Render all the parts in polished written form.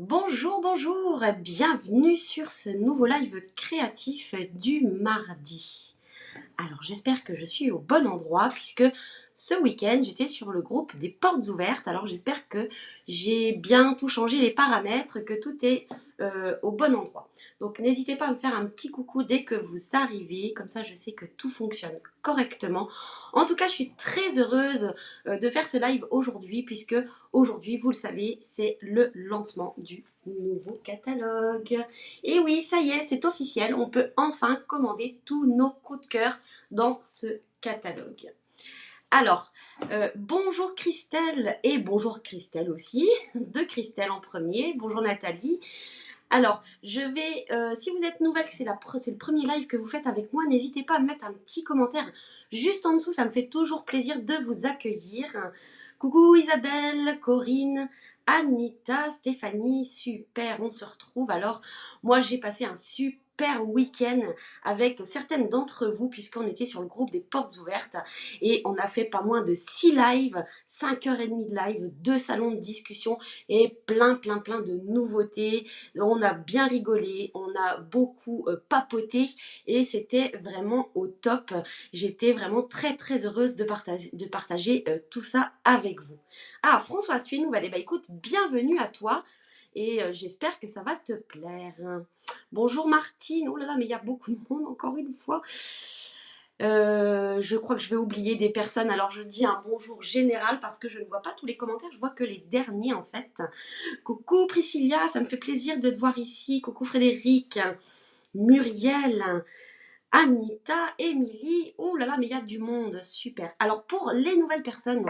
Bonjour, bonjour, bienvenue sur ce nouveau live créatif du mardi. Alors j'espère que je suis au bon endroit puisque ce week-end j'étais sur le groupe des portes ouvertes. Alors j'espère que j'ai bien tout changé les paramètres, que tout est au bon endroit. Donc n'hésitez pas à me faire un petit coucou dès que vous arrivez, comme ça je sais que tout fonctionne correctement. En tout cas je suis très heureuse de faire ce live aujourd'hui puisque aujourd'hui vous le savez c'est le lancement du nouveau catalogue. Et oui ça y est c'est officiel, on peut enfin commander tous nos coups de cœur dans ce catalogue. Alors, bonjour Christelle et bonjour Christelle aussi, de Christelle en premier, bonjour Nathalie. Alors, si vous êtes nouvelle, que c'est le premier live que vous faites avec moi, n'hésitez pas à me mettre un petit commentaire juste en dessous, ça me fait toujours plaisir de vous accueillir. Coucou Isabelle, Corinne, Anita, Stéphanie, super, on se retrouve. Alors, moi j'ai passé un super week-end avec certaines d'entre vous puisqu'on était sur le groupe des portes ouvertes et on a fait pas moins de 6 lives, 5h30 de live, 2 salons de discussion et plein de nouveautés. On a bien rigolé, on a beaucoup papoté et c'était vraiment au top. J'étais vraiment très heureuse de partager tout ça avec vous. Ah, Françoise, tu es nouvelle. Eh bien, écoute, bienvenue à toi et j'espère que ça va te plaire. Bonjour Martine. Oh là là, mais il y a beaucoup de monde encore une fois. Je crois que je vais oublier des personnes. Alors, je dis un bonjour général parce que je ne vois pas tous les commentaires. Je vois que les derniers en fait. Coucou Priscilla, ça me fait plaisir de te voir ici. Coucou Frédéric, Muriel, Anita, Émilie. Oh là là, mais il y a du monde, super. Alors pour les nouvelles personnes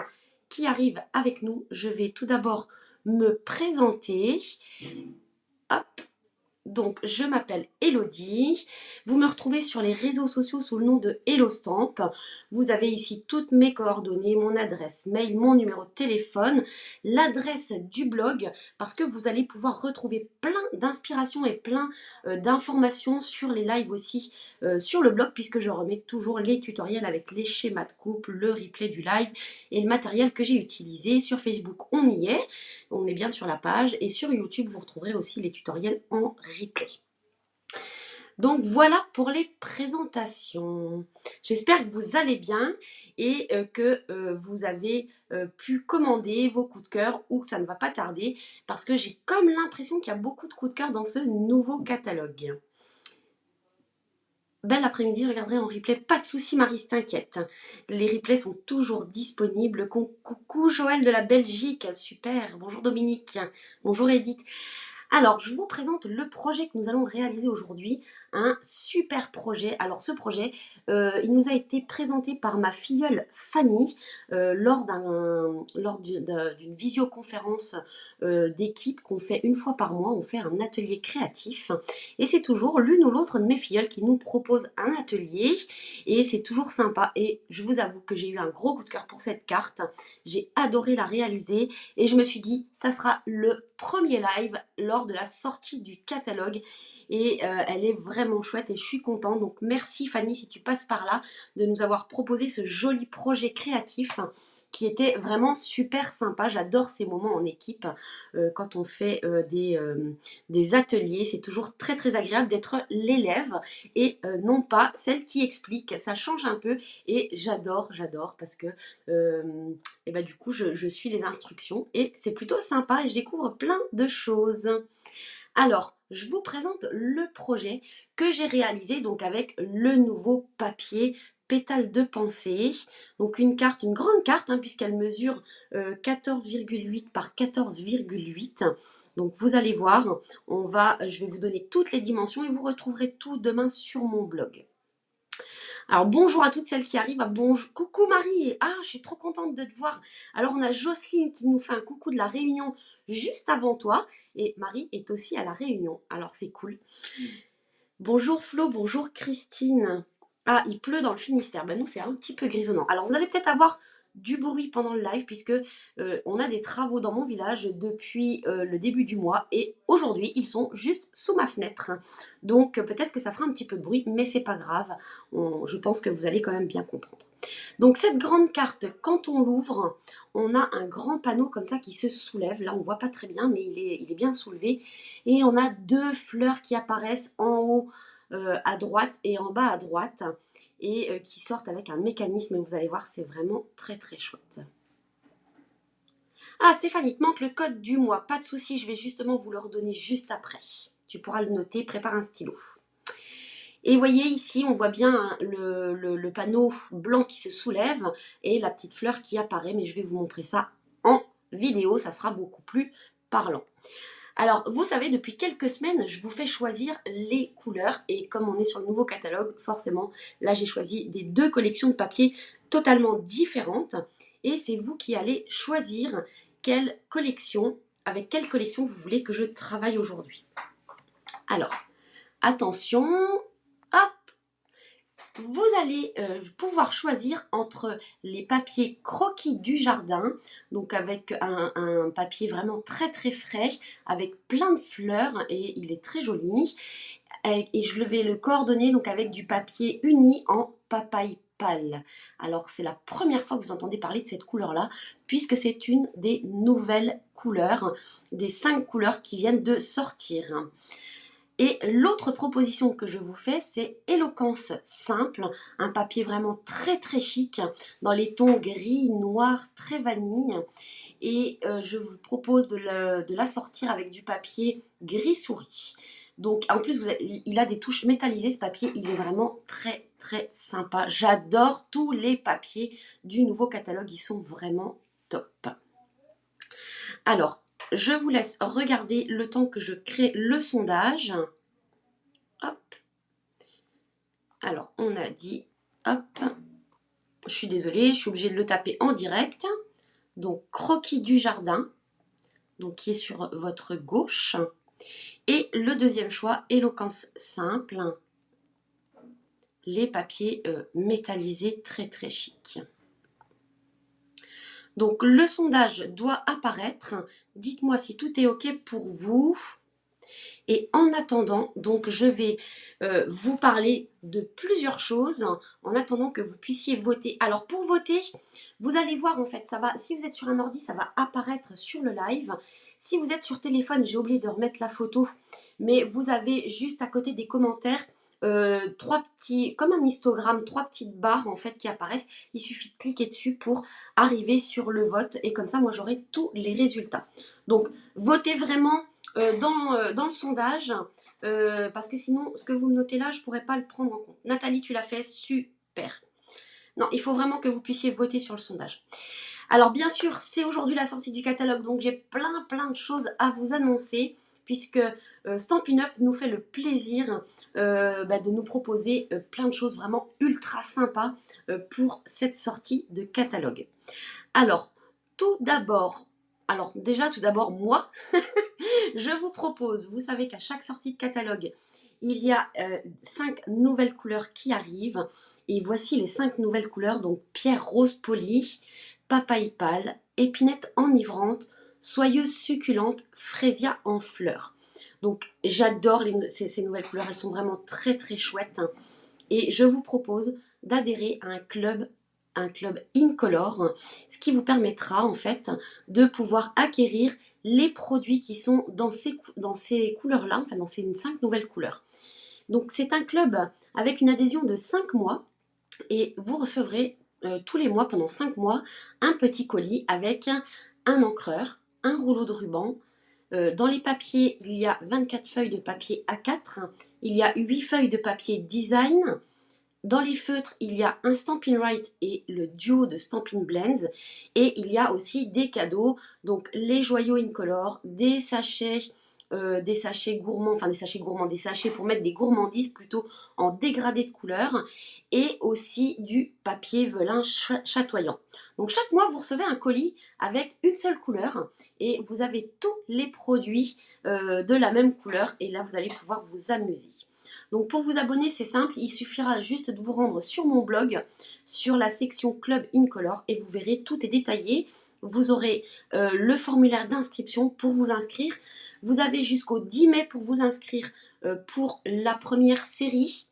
qui arrivent avec nous, je vais tout d'abord me présenter. Hop. Donc, je m'appelle Elodie. Vous me retrouvez sur les réseaux sociaux sous le nom de HelloStamp. Vous avez ici toutes mes coordonnées, mon adresse mail, mon numéro de téléphone, l'adresse du blog, parce que vous allez pouvoir retrouver plein d'inspirations et plein d'informations sur les lives aussi sur le blog, puisque je remets toujours les tutoriels avec les schémas de coupe, le replay du live et le matériel que j'ai utilisé. Sur Facebook, on est bien sur la page et sur YouTube, vous retrouverez aussi les tutoriels en replay. Donc voilà pour les présentations. J'espère que vous allez bien et que vous avez pu commander vos coups de cœur ou que ça ne va pas tarder parce que j'ai comme l'impression qu'il y a beaucoup de coups de cœur dans ce nouveau catalogue. Belle après-midi, je regarderai en replay. Pas de souci, Marie, t'inquiète. Les replays sont toujours disponibles. Coucou Joël de la Belgique, super. Bonjour Dominique. Bonjour Edith. Alors, je vous présente le projet que nous allons réaliser aujourd'hui, un super projet. Alors, ce projet, il nous a été présenté par ma filleule Fanny lors d'une visioconférence d'équipe qu'on fait une fois par mois. On fait un atelier créatif et c'est toujours l'une ou l'autre de mes filleules qui nous propose un atelier et c'est toujours sympa. Et je vous avoue que j'ai eu un gros coup de cœur pour cette carte. J'ai adoré la réaliser et je me suis dit, ça sera le premier live lors de la sortie du catalogue et elle est vraiment chouette et je suis contente. Donc merci Fanny si tu passes par là de nous avoir proposé ce joli projet créatif qui était vraiment super sympa. J'adore ces moments en équipe quand on fait des ateliers. C'est toujours très agréable d'être l'élève et non pas celle qui explique. Ça change un peu et j'adore parce que et bah, du coup je suis les instructions et c'est plutôt sympa et je découvre plein de choses. Alors, je vous présente le projet que j'ai réalisé donc avec le nouveau papier pétale de pensée. Donc une carte, une grande carte hein, puisqu'elle mesure 14,8 par 14,8. Donc vous allez voir, je vais vous donner toutes les dimensions et vous retrouverez tout demain sur mon blog. Alors bonjour à toutes celles qui arrivent. Bonjour. Coucou Marie. Ah, je suis trop contente de te voir. Alors on a Jocelyne qui nous fait un coucou de la Réunion juste avant toi. Et Marie est aussi à la Réunion. Alors c'est cool. Bonjour Flo, bonjour Christine. Ah, il pleut dans le Finistère. Ben nous c'est un petit peu grisonnant. Alors vous allez peut-être avoir du bruit pendant le live puisque on a des travaux dans mon village depuis le début du mois et aujourd'hui ils sont juste sous ma fenêtre. Donc peut-être que ça fera un petit peu de bruit mais c'est pas grave. Je pense que vous allez quand même bien comprendre. Donc cette grande carte, quand on l'ouvre, on a un grand panneau comme ça qui se soulève. Là, on voit pas très bien, mais il est bien soulevé. Et on a deux fleurs qui apparaissent en haut à droite et en bas à droite et qui sortent avec un mécanisme. Vous allez voir, c'est vraiment très très chouette. Ah Stéphanie, il te manque le code du mois. Pas de souci, je vais justement vous le redonner juste après. Tu pourras le noter, prépare un stylo. Et vous voyez ici, on voit bien hein, le panneau blanc qui se soulève et la petite fleur qui apparaît, mais je vais vous montrer ça en vidéo, ça sera beaucoup plus parlant. Alors, vous savez, depuis quelques semaines, je vous fais choisir les couleurs et comme on est sur le nouveau catalogue, forcément, là j'ai choisi des deux collections de papier totalement différentes et c'est vous qui allez choisir avec quelle collection vous voulez que je travaille aujourd'hui. Alors, attention, hop, vous allez pouvoir choisir entre les papiers croquis du jardin, donc avec un papier vraiment très très frais, avec plein de fleurs et il est très joli. Et je vais le coordonner donc avec du papier uni en papaye pâle. Alors c'est la première fois que vous entendez parler de cette couleur-là, puisque c'est une des nouvelles couleurs, des 5 couleurs qui viennent de sortir. Et l'autre proposition que je vous fais, c'est Éloquence Simple, un papier vraiment très très chic, dans les tons gris, noir, très vanille. Et je vous propose de la sortir avec du papier gris souris. Donc en plus, il a des touches métallisées ce papier, il est vraiment très très sympa. J'adore tous les papiers du nouveau catalogue, ils sont vraiment top. Alors, je vous laisse regarder le temps que je crée le sondage. Hop. Alors, on a dit, hop. Je suis désolée, je suis obligée de le taper en direct. Donc, croquis du jardin, donc qui est sur votre gauche. Et le deuxième choix, éloquence simple. Les papiers métallisés très très chic. Donc, le sondage doit apparaître. Dites-moi si tout est OK pour vous. Et en attendant, donc je vais vous parler de plusieurs choses en attendant que vous puissiez voter. Alors pour voter, vous allez voir en fait, ça va. Si vous êtes sur un ordi, ça va apparaître sur le live. Si vous êtes sur téléphone, j'ai oublié de remettre la photo, mais vous avez juste à côté des commentaires trois petits, comme un histogramme, trois petites barres en fait qui apparaissent. Il suffit de cliquer dessus pour arriver sur le vote et comme ça, moi j'aurai tous les résultats. Donc votez vraiment dans le sondage parce que sinon ce que vous me notez là je pourrais pas le prendre en compte. Nathalie, tu l'as fait, super. Non, il faut vraiment que vous puissiez voter sur le sondage. Alors bien sûr c'est aujourd'hui la sortie du catalogue, donc j'ai plein de choses à vous annoncer puisque Stampin' Up nous fait le plaisir de nous proposer plein de choses vraiment ultra sympas pour cette sortie de catalogue. Alors tout d'abord moi je vous propose, vous savez qu'à chaque sortie de catalogue, il y a 5 nouvelles couleurs qui arrivent. Et voici les 5 nouvelles couleurs. Donc pierre rose polie, papaye pâle, épinette enivrante, soyeuse succulente, frésia en fleurs. Donc j'adore ces nouvelles couleurs, elles sont vraiment très très chouettes. Et je vous propose d'adhérer à un club Incolor, ce qui vous permettra en fait de pouvoir acquérir les produits qui sont dans ces couleurs-là, enfin dans ces 5 nouvelles couleurs. Donc c'est un club avec une adhésion de 5 mois et vous recevrez tous les mois pendant 5 mois un petit colis avec un encreur, un rouleau de ruban. Dans les papiers, il y a 24 feuilles de papier A4, il y a 8 feuilles de papier design. Dans les feutres, il y a un Stampin' Write et le duo de Stampin' Blends. Et il y a aussi des cadeaux, donc les joyaux Incolor, des sachets gourmands, des sachets pour mettre des gourmandises plutôt en dégradé de couleur. Et aussi du papier velin chatoyant. Donc chaque mois, vous recevez un colis avec une seule couleur. Et vous avez tous les produits de la même couleur. Et là, vous allez pouvoir vous amuser. Donc pour vous abonner, c'est simple, il suffira juste de vous rendre sur mon blog, sur la section Club Incolor et vous verrez, tout est détaillé. Vous aurez le formulaire d'inscription pour vous inscrire. Vous avez jusqu'au 10 mai pour vous inscrire pour la première série.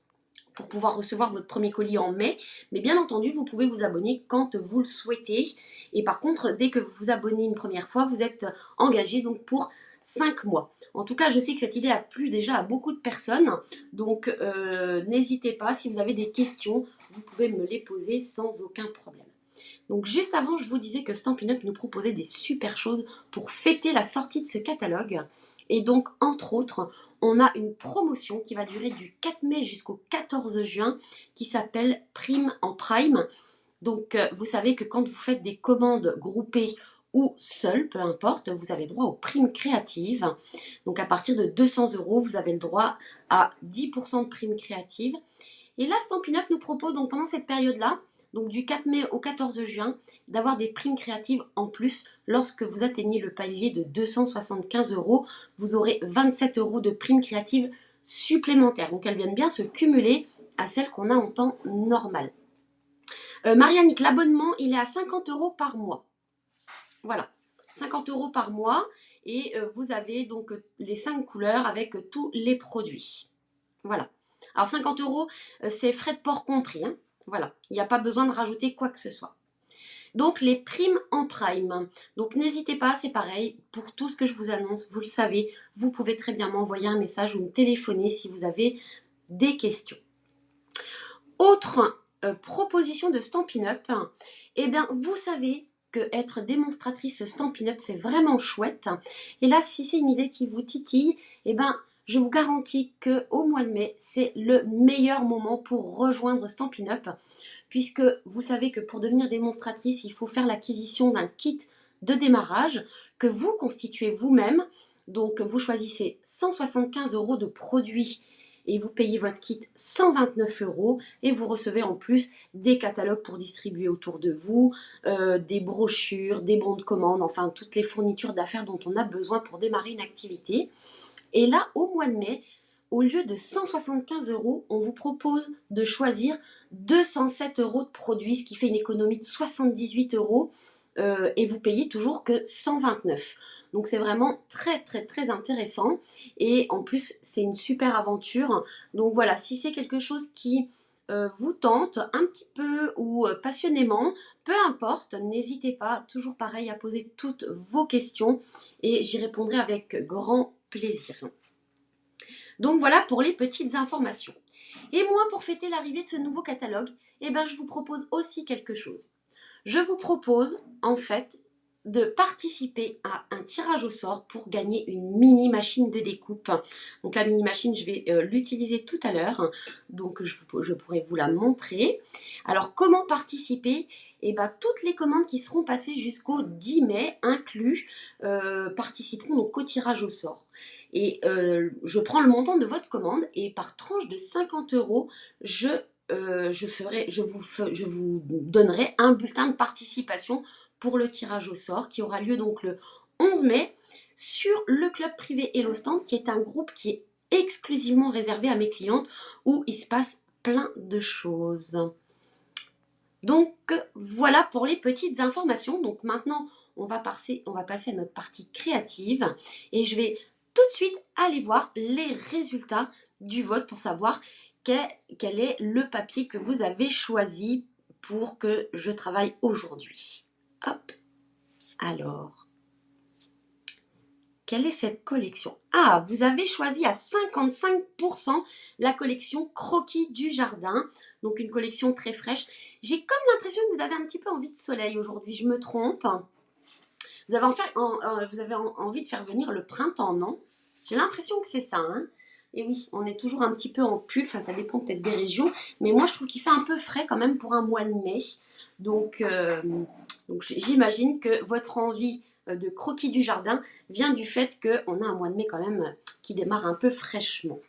pour pouvoir recevoir votre premier colis en mai. Mais bien entendu, vous pouvez vous abonner quand vous le souhaitez. Et par contre, dès que vous vous abonnez une première fois, vous êtes engagé donc pour 5 mois. En tout cas, je sais que cette idée a plu déjà à beaucoup de personnes. Donc, n'hésitez pas, si vous avez des questions, vous pouvez me les poser sans aucun problème. Donc juste avant, je vous disais que Stampin' Up nous proposait des super choses pour fêter la sortie de ce catalogue. Et donc, entre autres, on a une promotion qui va durer du 4 mai jusqu'au 14 juin qui s'appelle Prime en Prime. Donc, vous savez que quand vous faites des commandes groupées ou seules, peu importe, vous avez droit aux primes créatives. Donc, à partir de 200 €, vous avez le droit à 10% de primes créatives. Et là, Stampin' Up nous propose donc pendant cette période-là, donc du 4 mai au 14 juin, d'avoir des primes créatives en plus. Lorsque vous atteignez le palier de 275 €, vous aurez 27 € de primes créatives supplémentaires. Donc elles viennent bien se cumuler à celles qu'on a en temps normal. Marianique, l'abonnement, il est à 50 € par mois. Voilà, 50 € par mois. Et vous avez donc les 5 couleurs avec tous les produits. Voilà. Alors 50 €, c'est frais de port compris. Hein. Voilà, il n'y a pas besoin de rajouter quoi que ce soit. Donc les primes en prime. Donc n'hésitez pas, c'est pareil, pour tout ce que je vous annonce, vous le savez, vous pouvez très bien m'envoyer un message ou me téléphoner si vous avez des questions. Autre proposition de Stampin' Up, eh bien vous savez que être démonstratrice Stampin' Up, c'est vraiment chouette. Et là, si c'est une idée qui vous titille, eh bien je vous garantis qu'au mois de mai, c'est le meilleur moment pour rejoindre Stampin' Up, puisque vous savez que pour devenir démonstratrice, il faut faire l'acquisition d'un kit de démarrage que vous constituez vous-même. Donc vous choisissez 175 € de produits et vous payez votre kit 129 € et vous recevez en plus des catalogues pour distribuer autour de vous, des brochures, des bons de commande, enfin toutes les fournitures d'affaires dont on a besoin pour démarrer une activité. Et là, au mois de mai, au lieu de 175 €, on vous propose de choisir 207 € de produits, ce qui fait une économie de 78 € et vous payez toujours que 129 €. Donc c'est vraiment très très très intéressant et en plus c'est une super aventure. Donc voilà, si c'est quelque chose qui vous tente un petit peu ou passionnément, peu importe, n'hésitez pas, toujours pareil, à poser toutes vos questions et j'y répondrai avec grand plaisir. Donc voilà pour les petites informations. Et moi, pour fêter l'arrivée de ce nouveau catalogue, eh ben, je vous propose aussi quelque chose. Je vous propose, en fait, de participer à un tirage au sort pour gagner une mini machine de découpe. Donc la mini machine, je vais l'utiliser tout à l'heure. Donc je pourrais vous la montrer. Alors comment participer? Eh ben, toutes les commandes qui seront passées jusqu'au 10 mai inclus participeront donc au tirage au sort. Et je prends le montant de votre commande et par tranche de 50 €, je vous donnerai un bulletin de participation pour le tirage au sort qui aura lieu donc le 11 mai sur le club privé Hello Stamp, qui est un groupe qui est exclusivement réservé à mes clientes où il se passe plein de choses. Donc voilà pour les petites informations. Donc maintenant on va passer à notre partie créative et je vais tout de suite aller voir les résultats du vote pour savoir quel est le papier que vous avez choisi pour que je travaille aujourd'hui. Hop, alors, quelle est cette collection? Ah, vous avez choisi à 55% la collection Croquis du Jardin, donc une collection très fraîche. J'ai comme l'impression que vous avez un petit peu envie de soleil aujourd'hui, je me trompe? Vous avez envie de faire venir le printemps, non? J'ai l'impression que c'est ça, hein? Et oui, on est toujours un petit peu en pull, enfin ça dépend peut-être des régions, mais moi je trouve qu'il fait un peu frais quand même pour un mois de mai. Donc j'imagine que votre envie de croquis du jardin vient du fait qu'on a un mois de mai quand même qui démarre un peu fraîchement.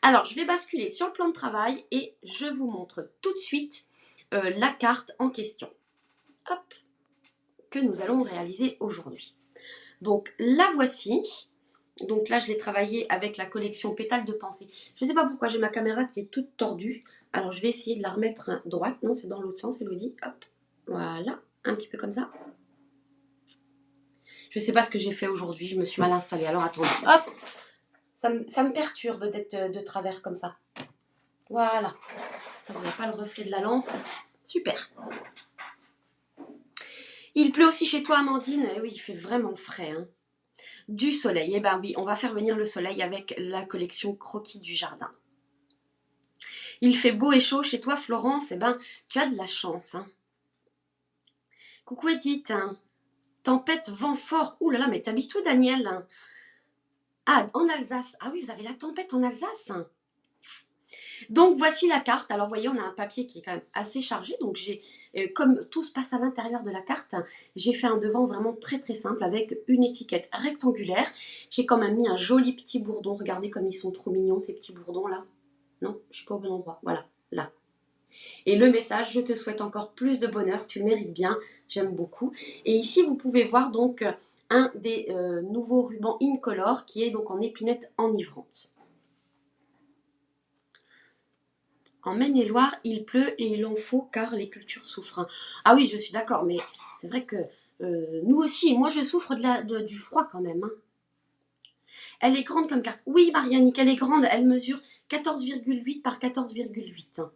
Alors je vais basculer sur le plan de travail et je vous montre tout de suite la carte en question. Hop, que nous allons réaliser aujourd'hui. Donc la voici. Donc là, je l'ai travaillé avec la collection Pétales de pensée. Je ne sais pas pourquoi j'ai ma caméra qui est toute tordue. Alors, je vais essayer de la remettre droite. Non, c'est dans l'autre sens, Elodie. Hop, voilà, un petit peu comme ça. Je ne sais pas ce que j'ai fait aujourd'hui. Je me suis mal installée. Alors, attendez. Hop, ça me perturbe d'être de travers comme ça. Voilà. Ça, vous n'avez pas le reflet de la lampe. Super. Il pleut aussi chez toi, Amandine? Eh oui, il fait vraiment frais. Hein. Du soleil. Eh ben oui, on va faire venir le soleil avec la collection Croquis du jardin. Il fait beau et chaud chez toi, Florence? Eh ben, tu as de la chance. Hein. Coucou Edith. Hein. Tempête, vent fort. Ouh là là, mais t'habites où, Daniel? Ah, en Alsace. Ah oui, vous avez la tempête en Alsace. Donc voici la carte. Alors vous voyez, on a un papier qui est quand même assez chargé. Donc j'ai, comme tout se passe à l'intérieur de la carte, j'ai fait un devant vraiment très très simple avec une étiquette rectangulaire. J'ai quand même mis un joli petit bourdon. Regardez comme ils sont trop mignons ces petits bourdons là. Non, je suis pas au bon endroit. Voilà, là. Et le message, je te souhaite encore plus de bonheur, tu le mérites bien, j'aime beaucoup. Et ici, vous pouvez voir donc un des nouveaux rubans Incolor qui est donc en épinette enivrante. En Maine-et-Loire, il pleut et il en faut car les cultures souffrent. Ah oui, je suis d'accord, mais c'est vrai que nous aussi, moi je souffre du froid quand même. Hein. Elle est grande comme carte. Oui, Marianique, elle est grande, elle mesure 14,8 par 14,8.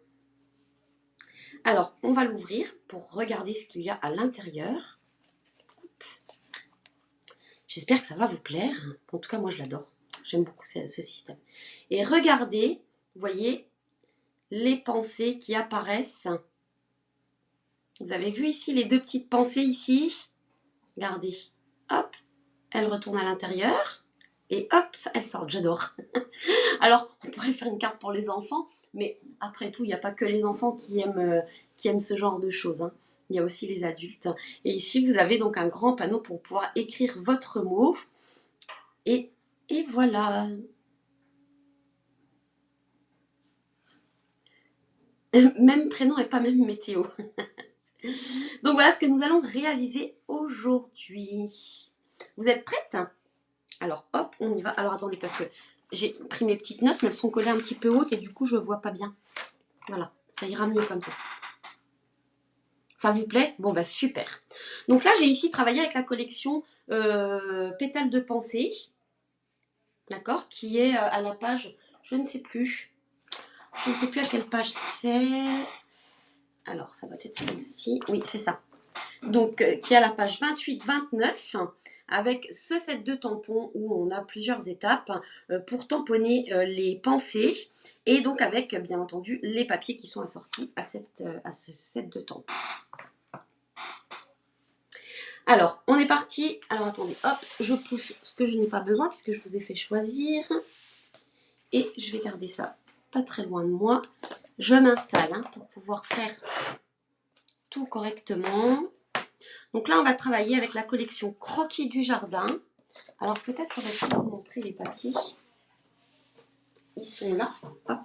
Alors, on va l'ouvrir pour regarder ce qu'il y a à l'intérieur. J'espère que ça va vous plaire. En tout cas, moi, je l'adore. J'aime beaucoup ce système. Et regardez, vous voyez, les pensées qui apparaissent. Vous avez vu ici les deux petites pensées ici? Regardez. Hop, elles retournent à l'intérieur. Et hop, elles sortent. J'adore. Alors, on pourrait faire une carte pour les enfants. Mais après tout, il n'y a pas que les enfants qui aiment ce genre de choses. Hein. Il y a aussi les adultes. Et ici, vous avez donc un grand panneau pour pouvoir écrire votre mot. Et voilà. Même prénom et pas même météo. Donc voilà ce que nous allons réaliser aujourd'hui. Vous êtes prêtes? Alors hop, on y va. Alors attendez, parce que j'ai pris mes petites notes, mais elles sont collées un petit peu hautes et du coup je vois pas bien. Voilà, ça ira mieux comme ça. Ça vous plaît? Bon bah super. Donc là j'ai ici travaillé avec la collection Pétales de pensée. D'accord? Qui est à la page, je ne sais plus. Je ne sais plus à quelle page c'est. Alors ça doit être celle-ci. Oui, c'est ça. Donc qui est à la page 28-29 avec ce set de tampons où on a plusieurs étapes pour tamponner les pensées et donc avec bien entendu les papiers qui sont assortis à ce set de tampons. Alors, on est parti. Alors, attendez, hop, je pousse ce que je n'ai pas besoin puisque je vous ai fait choisir. Et je vais garder ça pas très loin de moi. Je m'installe hein, pour pouvoir faire tout correctement. Donc là, on va travailler avec la collection Croquis du jardin. Alors peut-être j'aurais pu vous montrer les papiers. Ils sont là. Hop,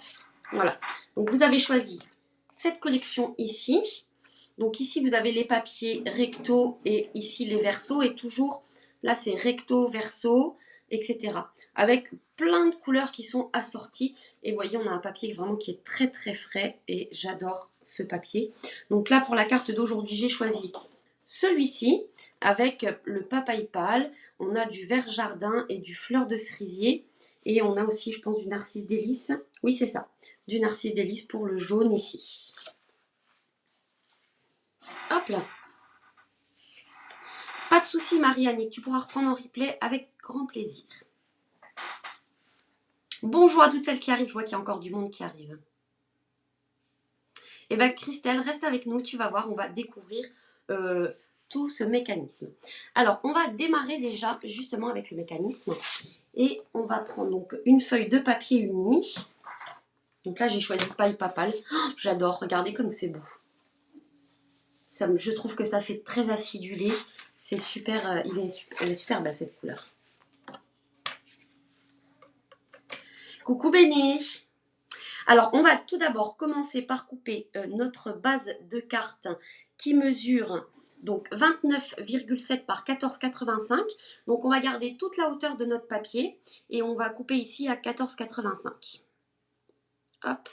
voilà. Donc vous avez choisi cette collection ici. Donc ici, vous avez les papiers recto et ici les verso. Et toujours, là, c'est recto, verso, etc. Avec plein de couleurs qui sont assorties. Et vous voyez, on a un papier vraiment qui est très, très frais. Et j'adore ce papier. Donc là, pour la carte d'aujourd'hui, j'ai choisi celui-ci avec le papaye pâle. On a du vert jardin et du fleur de cerisier. Et on a aussi, je pense, du narcisse délice. Oui, c'est ça. Du narcisse délice pour le jaune ici. Hop là. Pas de souci, Marie-Annick, tu pourras reprendre en replay avec grand plaisir. Bonjour à toutes celles qui arrivent, je vois qu'il y a encore du monde qui arrive. Eh bien, Christelle, reste avec nous, tu vas voir, on va découvrir tout ce mécanisme. Alors, on va démarrer déjà justement avec le mécanisme et on va prendre donc une feuille de papier uni. Donc là, j'ai choisi paille papale. Oh, j'adore, regardez comme c'est beau. Je trouve que ça fait très acidulé. C'est super, elle est super belle cette couleur. Coucou Béné. Alors, on va tout d'abord commencer par couper notre base de carte qui mesure donc 29,7 par 14,85. Donc, on va garder toute la hauteur de notre papier et on va couper ici à 14,85. Hop.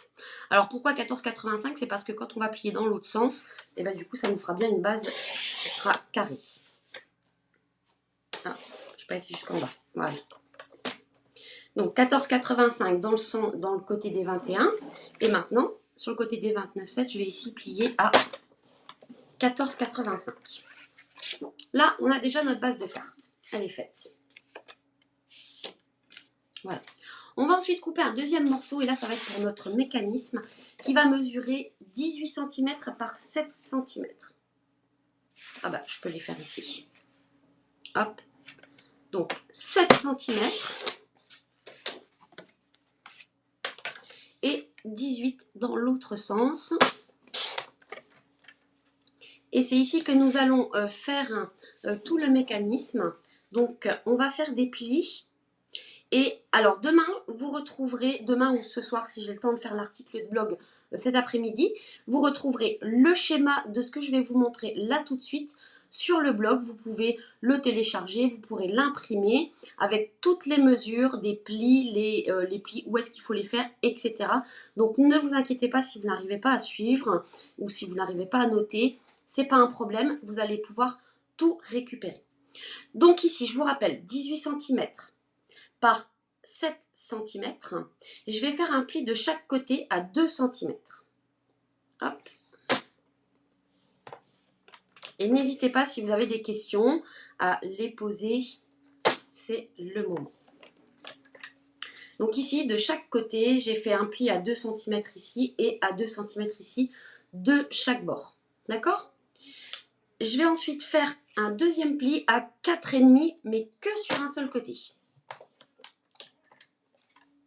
Alors, pourquoi 14,85? C'est parce que quand on va plier dans l'autre sens, et ben, du coup, ça nous fera bien une base qui sera carrée. Ah, je vais pas être jusqu'en bas. Voilà. Donc 14,85 dans le côté des 21. Et maintenant, sur le côté des 29,7, je vais ici plier à 14,85. Là, on a déjà notre base de carte. Elle est faite. Voilà. On va ensuite couper un deuxième morceau, et là, ça va être pour notre mécanisme, qui va mesurer 18 cm par 7 cm. Ah bah, je peux les faire ici. Hop. Donc, 7 cm et 18 dans l'autre sens. Et c'est ici que nous allons faire tout le mécanisme. Donc, on va faire des plis. Et alors, demain, vous retrouverez, demain ou ce soir, si j'ai le temps de faire l'article de blog cet après-midi, vous retrouverez le schéma de ce que je vais vous montrer là tout de suite sur le blog. Vous pouvez le télécharger, vous pourrez l'imprimer avec toutes les mesures des plis, les plis, où est-ce qu'il faut les faire, etc. Donc, ne vous inquiétez pas si vous n'arrivez pas à suivre ou si vous n'arrivez pas à noter. C'est pas un problème, vous allez pouvoir tout récupérer. Donc ici, je vous rappelle, 18 cm par 7 cm. Je vais faire un pli de chaque côté à 2 cm. Hop. Et n'hésitez pas, si vous avez des questions, à les poser. C'est le moment. Donc ici, de chaque côté, j'ai fait un pli à 2 cm ici et à 2 cm ici de chaque bord. D'accord ? Je vais ensuite faire un deuxième pli à 4,5, mais que sur un seul côté.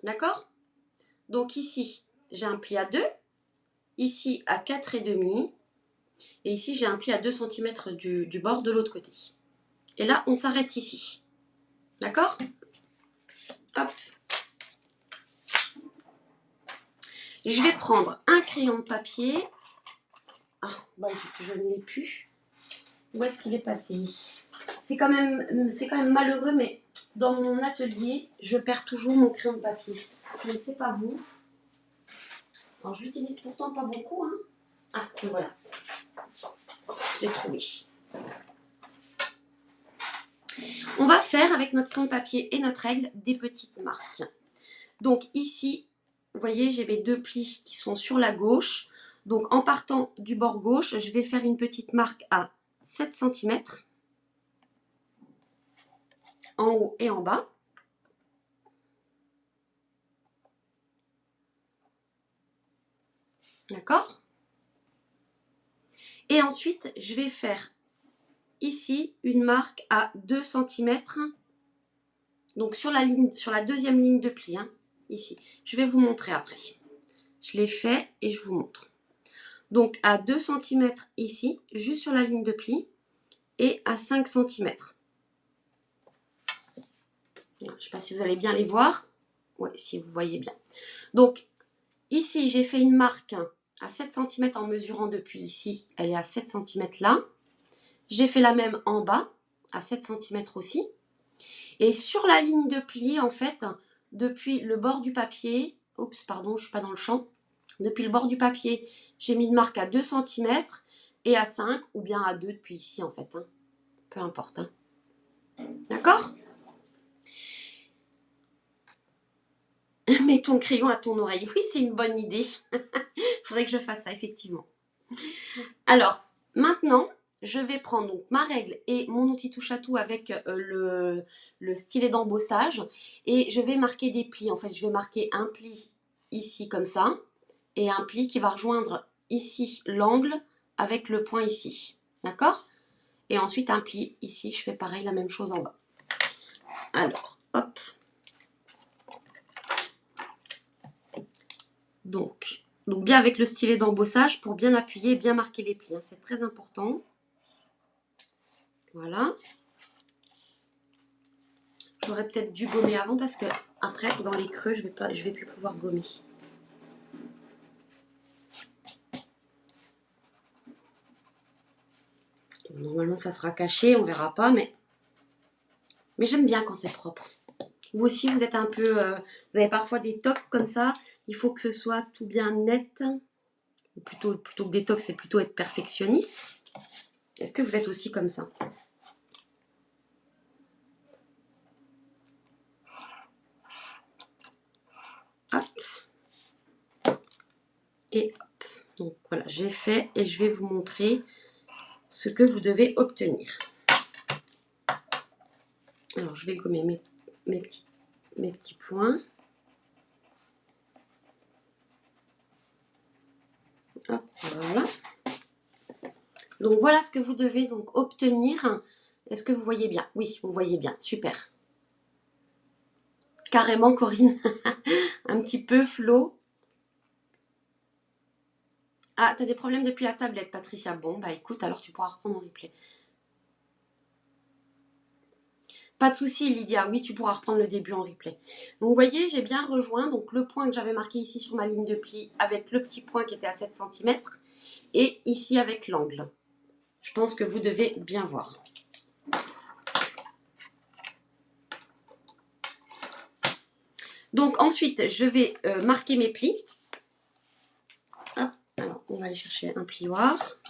D'accord? Donc ici, j'ai un pli à 2, ici à 4,5, et ici j'ai un pli à 2 cm du bord de l'autre côté. Et là, on s'arrête ici. D'accord? Hop. Je vais prendre un crayon de papier. Ah, bah je ne l'ai plus. Où est-ce qu'il est passé? C'est quand même malheureux, mais dans mon atelier, je perds toujours mon crayon de papier. Je ne sais pas vous. Alors, je l'utilise pourtant pas beaucoup, hein. Ah, et voilà. Je l'ai trouvé. On va faire avec notre crayon de papier et notre règle des petites marques. Donc ici, vous voyez, j'ai mes deux plis qui sont sur la gauche. Donc en partant du bord gauche, je vais faire une petite marque à 7 cm en haut et en bas. D'accord? Et ensuite, je vais faire ici une marque à 2 cm. Donc sur la deuxième ligne de pli, hein, ici. Je vais vous montrer après. Je l'ai fait et je vous montre. Donc à 2 cm ici, juste sur la ligne de pli, et à 5 cm. Je ne sais pas si vous allez bien les voir. Oui, si vous voyez bien. Donc ici, j'ai fait une marque à 7 cm en mesurant depuis ici. Elle est à 7 cm là. J'ai fait la même en bas, à 7 cm aussi. Et sur la ligne de pli, en fait, depuis le bord du papier, oups, pardon, je ne suis pas dans le champ. Depuis le bord du papier, j'ai mis une marque à 2 cm et à 5 ou bien à 2 depuis ici, en fait. Hein. Peu importe. Hein. D'accord ? Mets ton crayon à ton oreille. Oui, c'est une bonne idée. Il faudrait que je fasse ça, effectivement. Alors, maintenant, je vais prendre donc ma règle et mon outil touche à tout avec le stylet d'embossage. Et je vais marquer des plis. En fait, je vais marquer un pli ici comme ça. Et un pli qui va rejoindre ici l'angle avec le point ici. D'accord? Et ensuite un pli ici. Je fais pareil, la même chose en bas. Alors, hop. Donc bien avec le stylet d'embossage pour bien appuyer et bien marquer les plis. Hein, c'est très important. Voilà. J'aurais peut-être dû gommer avant parce que après, dans les creux, je vais plus pouvoir gommer. Normalement, ça sera caché, on verra pas, mais j'aime bien quand c'est propre. Vous aussi, vous êtes un peu... vous avez parfois des tocs comme ça. Il faut que ce soit tout bien net. Ou plutôt que des tocs, c'est plutôt être perfectionniste. Est-ce que vous êtes aussi comme ça? Hop. Et hop. Donc voilà, j'ai fait et je vais vous montrer ce que vous devez obtenir. Alors je vais gommer mes petits points. Hop, voilà. Donc voilà ce que vous devez donc obtenir. Est-ce que vous voyez bien? Oui, vous voyez bien, super. Carrément Corinne, un petit peu Flo. Ah, t'as des problèmes depuis la tablette, Patricia. Bon, bah écoute, alors tu pourras reprendre en replay. Pas de souci, Lydia. Oui, tu pourras reprendre le début en replay. Donc, vous voyez, j'ai bien rejoint donc le point que j'avais marqué ici sur ma ligne de pli avec le petit point qui était à 7 cm et ici avec l'angle. Je pense que vous devez bien voir. Donc, ensuite, je vais marquer mes plis. Hop, alors, on va aller chercher un plioir.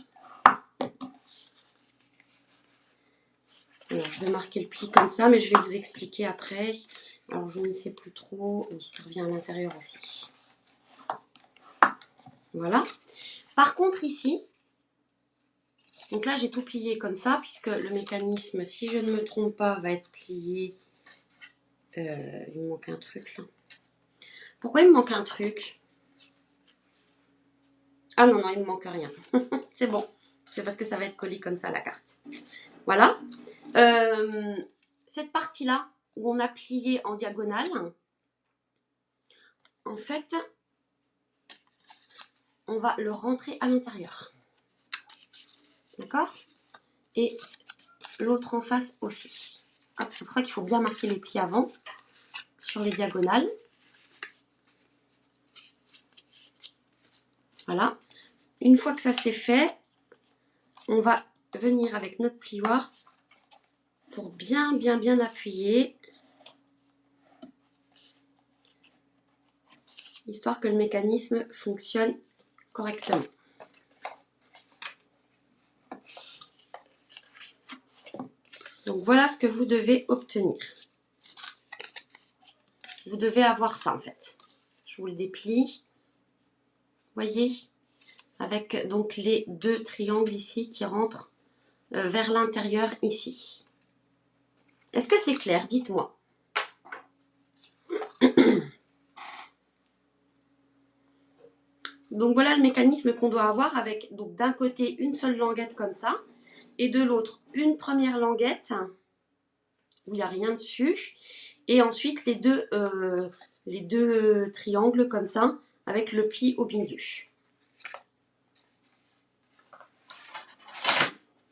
Alors, je vais marquer le pli comme ça, mais je vais vous expliquer après. Alors, je ne sais plus trop. Oui, ça revient à l'intérieur aussi. Voilà. Par contre, ici, donc là, j'ai tout plié comme ça, puisque le mécanisme, si je ne me trompe pas, va être plié. Il me manque un truc, là. Pourquoi il me manque un truc? Ah non, non, il me manque rien. C'est bon. C'est parce que ça va être collé comme ça, la carte. Voilà. Cette partie-là, où on a plié en diagonale, en fait, on va le rentrer à l'intérieur. D'accord? Et l'autre en face aussi. C'est pour ça qu'il faut bien marquer les plis avant, sur les diagonales. Voilà. Une fois que ça c'est fait, on va venir avec notre plioir pour bien appuyer, histoire que le mécanisme fonctionne correctement. Donc voilà ce que vous devez obtenir. Vous devez avoir ça en fait. Je vous le déplie. Voyez, avec donc les deux triangles ici qui rentrent vers l'intérieur ici. Est-ce que c'est clair? Dites-moi. Donc voilà le mécanisme qu'on doit avoir avec donc d'un côté une seule languette comme ça et de l'autre une première languette où il n'y a rien dessus et ensuite les deux triangles comme ça avec le pli au milieu.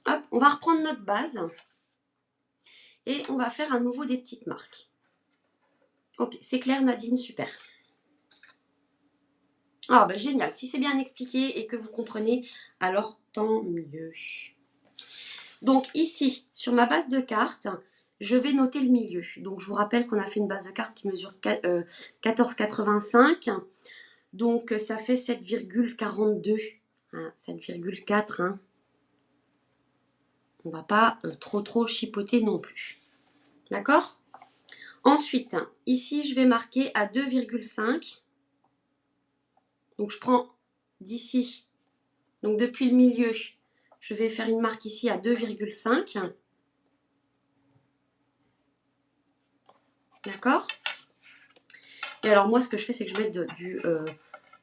Hop, on va reprendre notre base et on va faire à nouveau des petites marques. Ok, c'est clair Nadine, super. Ah bah génial, si c'est bien expliqué et que vous comprenez, alors tant mieux. Donc ici, sur ma base de carte, je vais noter le milieu. Donc je vous rappelle qu'on a fait une base de carte qui mesure 14,85. Donc ça fait 7,42. 7,4. Hein. On ne va pas trop chipoter non plus. D'accord? Ensuite, ici, je vais marquer à 2,5. Donc je prends d'ici, donc depuis le milieu, je vais faire une marque ici à 2,5. D'accord? Et alors moi, ce que je fais, c'est que je mets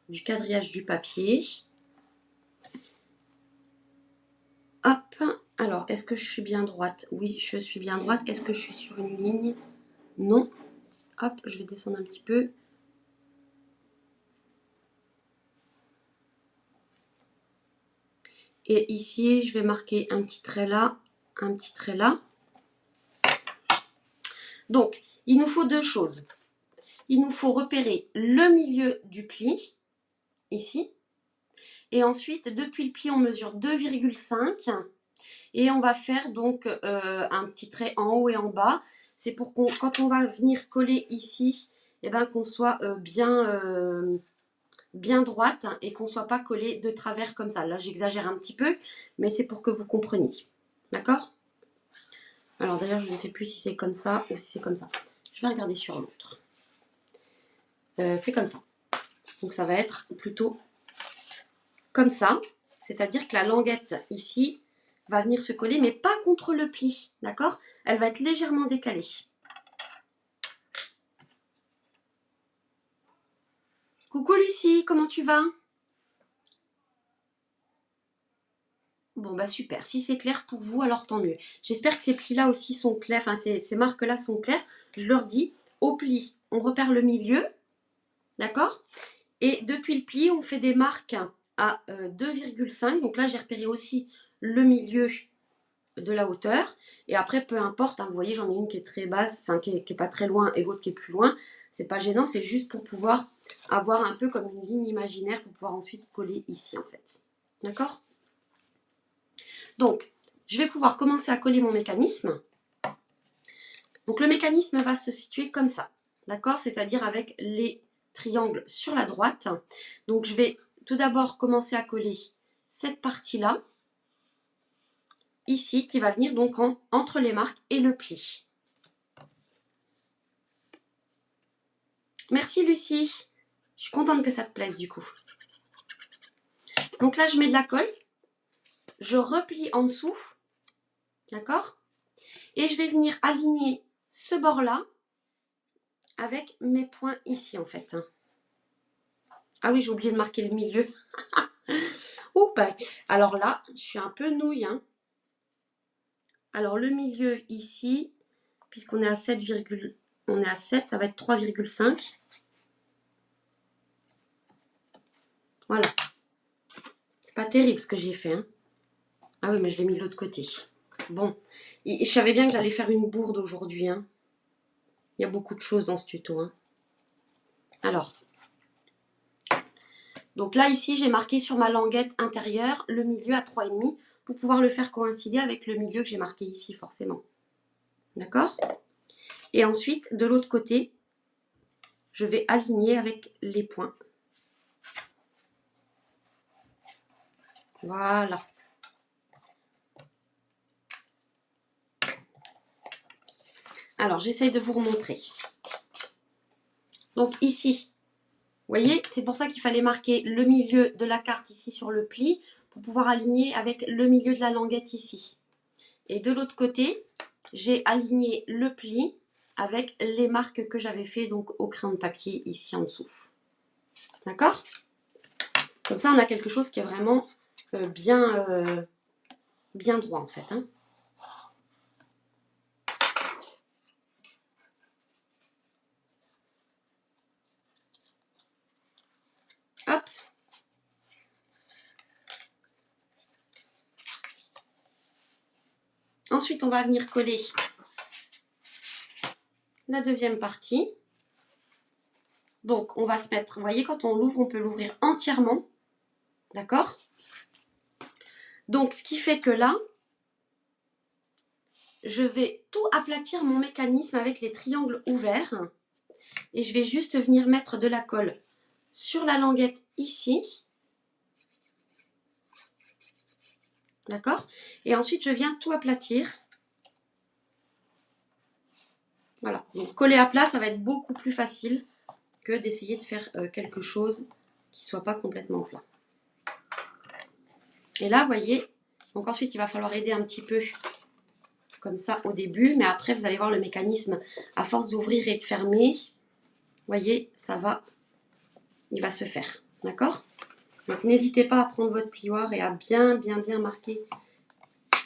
du quadrillage du papier. Hop. Alors, est-ce que je suis bien droite? Oui, je suis bien droite. Est-ce que je suis sur une ligne? Non. Hop, je vais descendre un petit peu. Et ici, je vais marquer un petit trait là, un petit trait là. Donc, il nous faut deux choses. Il nous faut repérer le milieu du pli, ici. Et ensuite, depuis le pli, on mesure 2,5. Et on va faire donc un petit trait en haut et en bas. C'est pour qu'on, quand on va venir coller ici, eh ben, qu'on soit bien droite et qu'on ne soit pas collé de travers comme ça. Là, j'exagère un petit peu, mais c'est pour que vous compreniez. D'accord? Alors d'ailleurs, je ne sais plus si c'est comme ça ou si c'est comme ça. Je vais regarder sur l'autre. C'est comme ça. Donc ça va être plutôt comme ça, c'est-à-dire que la languette ici va venir se coller, mais pas contre le pli, d'accord? Elle va être légèrement décalée. Coucou Lucie, comment tu vas? Bon bah super, si c'est clair pour vous, alors tant mieux. J'espère que ces plis-là aussi sont clairs, enfin ces marques-là sont claires. Je leur dis, au pli, on repère le milieu, d'accord? Et depuis le pli, on fait des marques à 2,5. Donc là, j'ai repéré aussi le milieu de la hauteur. Et après, peu importe, hein, vous voyez, j'en ai une qui est très basse, enfin qui est pas très loin et l'autre qui est plus loin. C'est pas gênant, c'est juste pour pouvoir avoir un peu comme une ligne imaginaire pour pouvoir ensuite coller ici en fait. D'accord? Donc, je vais pouvoir commencer à coller mon mécanisme. Donc le mécanisme va se situer comme ça, d'accord? C'est-à-dire avec les triangles sur la droite. Donc je vais tout d'abord commencer à coller cette partie-là, ici, qui va venir donc entre les marques et le pli. Merci Lucie, je suis contente que ça te plaise du coup. Donc là je mets de la colle, je replie en dessous, d'accord? Et je vais venir aligner ce bord-là avec mes points ici en fait. Ah oui, j'ai oublié de marquer le milieu. Oups. Alors là, je suis un peu nouille. Hein. Alors le milieu ici, puisqu'on est à 7, on est à 7, ça va être 3,5. Voilà. C'est pas terrible ce que j'ai fait. Hein. Ah oui, mais je l'ai mis de l'autre côté. Bon. Et je savais bien que j'allais faire une bourde aujourd'hui. Hein. Il y a beaucoup de choses dans ce tuto. Hein. Alors. Donc là, ici, j'ai marqué sur ma languette intérieure le milieu à 3,5 pour pouvoir le faire coïncider avec le milieu que j'ai marqué ici, forcément. D'accord? Et ensuite, de l'autre côté, je vais aligner avec les points. Voilà. Alors, j'essaye de vous remontrer. Donc ici, vous voyez, c'est pour ça qu'il fallait marquer le milieu de la carte ici sur le pli pour pouvoir aligner avec le milieu de la languette ici. Et de l'autre côté, j'ai aligné le pli avec les marques que j'avais fait donc au crayon de papier ici en dessous. D'accord? Comme ça, on a quelque chose qui est vraiment bien droit en fait. Hein. Hop. Ensuite, on va venir coller la deuxième partie. Donc, on va se mettre, vous voyez, quand on l'ouvre, on peut l'ouvrir entièrement. D'accord? Donc, ce qui fait que là, je vais tout aplatir mon mécanisme avec les triangles ouverts. Et je vais juste venir mettre de la colle sur la languette ici. D'accord? Et ensuite, je viens tout aplatir. Voilà. Donc, coller à plat, ça va être beaucoup plus facile que d'essayer de faire quelque chose qui ne soit pas complètement plat. Et là, vous voyez, donc ensuite, il va falloir aider un petit peu comme ça au début. Mais après, vous allez voir le mécanisme, à force d'ouvrir et de fermer, vous voyez, ça va, il va se faire. D'accord? Donc, n'hésitez pas à prendre votre plioir et à bien marquer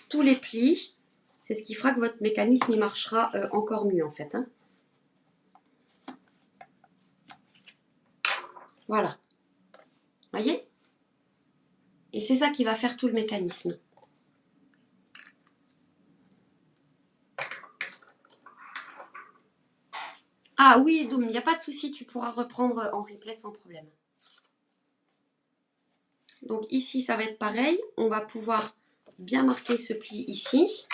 tous les plis. C'est ce qui fera que votre mécanisme, il marchera encore mieux, en fait. Hein. Voilà. Voyez? Et c'est ça qui va faire tout le mécanisme. Ah oui, Doom, il n'y a pas de souci, tu pourras reprendre en replay sans problème. Donc ici, ça va être pareil. On va pouvoir bien marquer ce pli ici.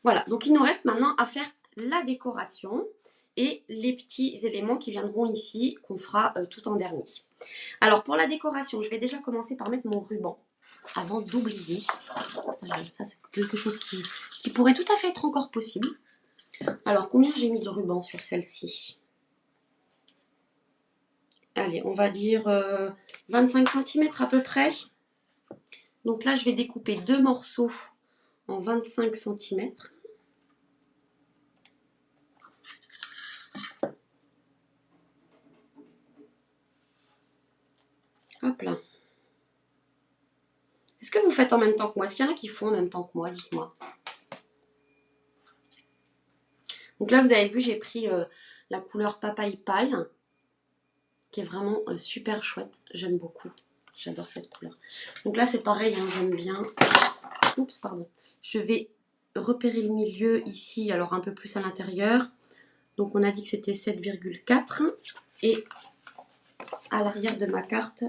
Voilà, donc il nous reste maintenant à faire la décoration et les petits éléments qui viendront ici, qu'on fera tout en dernier. Alors pour la décoration, je vais déjà commencer par mettre mon ruban avant d'oublier. Ça c'est quelque chose qui pourrait tout à fait être encore possible. Alors, combien j'ai mis de ruban sur celle-ci? Allez, on va dire 25 cm à peu près. Donc là, je vais découper deux morceaux en 25 cm. Hop là. Est-ce que vous faites en même temps que moi? Est-ce qu'il y en a qui font en même temps que moi? Dites-moi. Donc là, vous avez vu, j'ai pris la couleur papaye pâle, qui est vraiment super chouette. J'aime beaucoup. J'adore cette couleur. Donc là, c'est pareil, hein, j'aime bien. Oups, pardon. Je vais repérer le milieu ici, alors un peu plus à l'intérieur. Donc on a dit que c'était 7,4. Et à l'arrière de ma carte,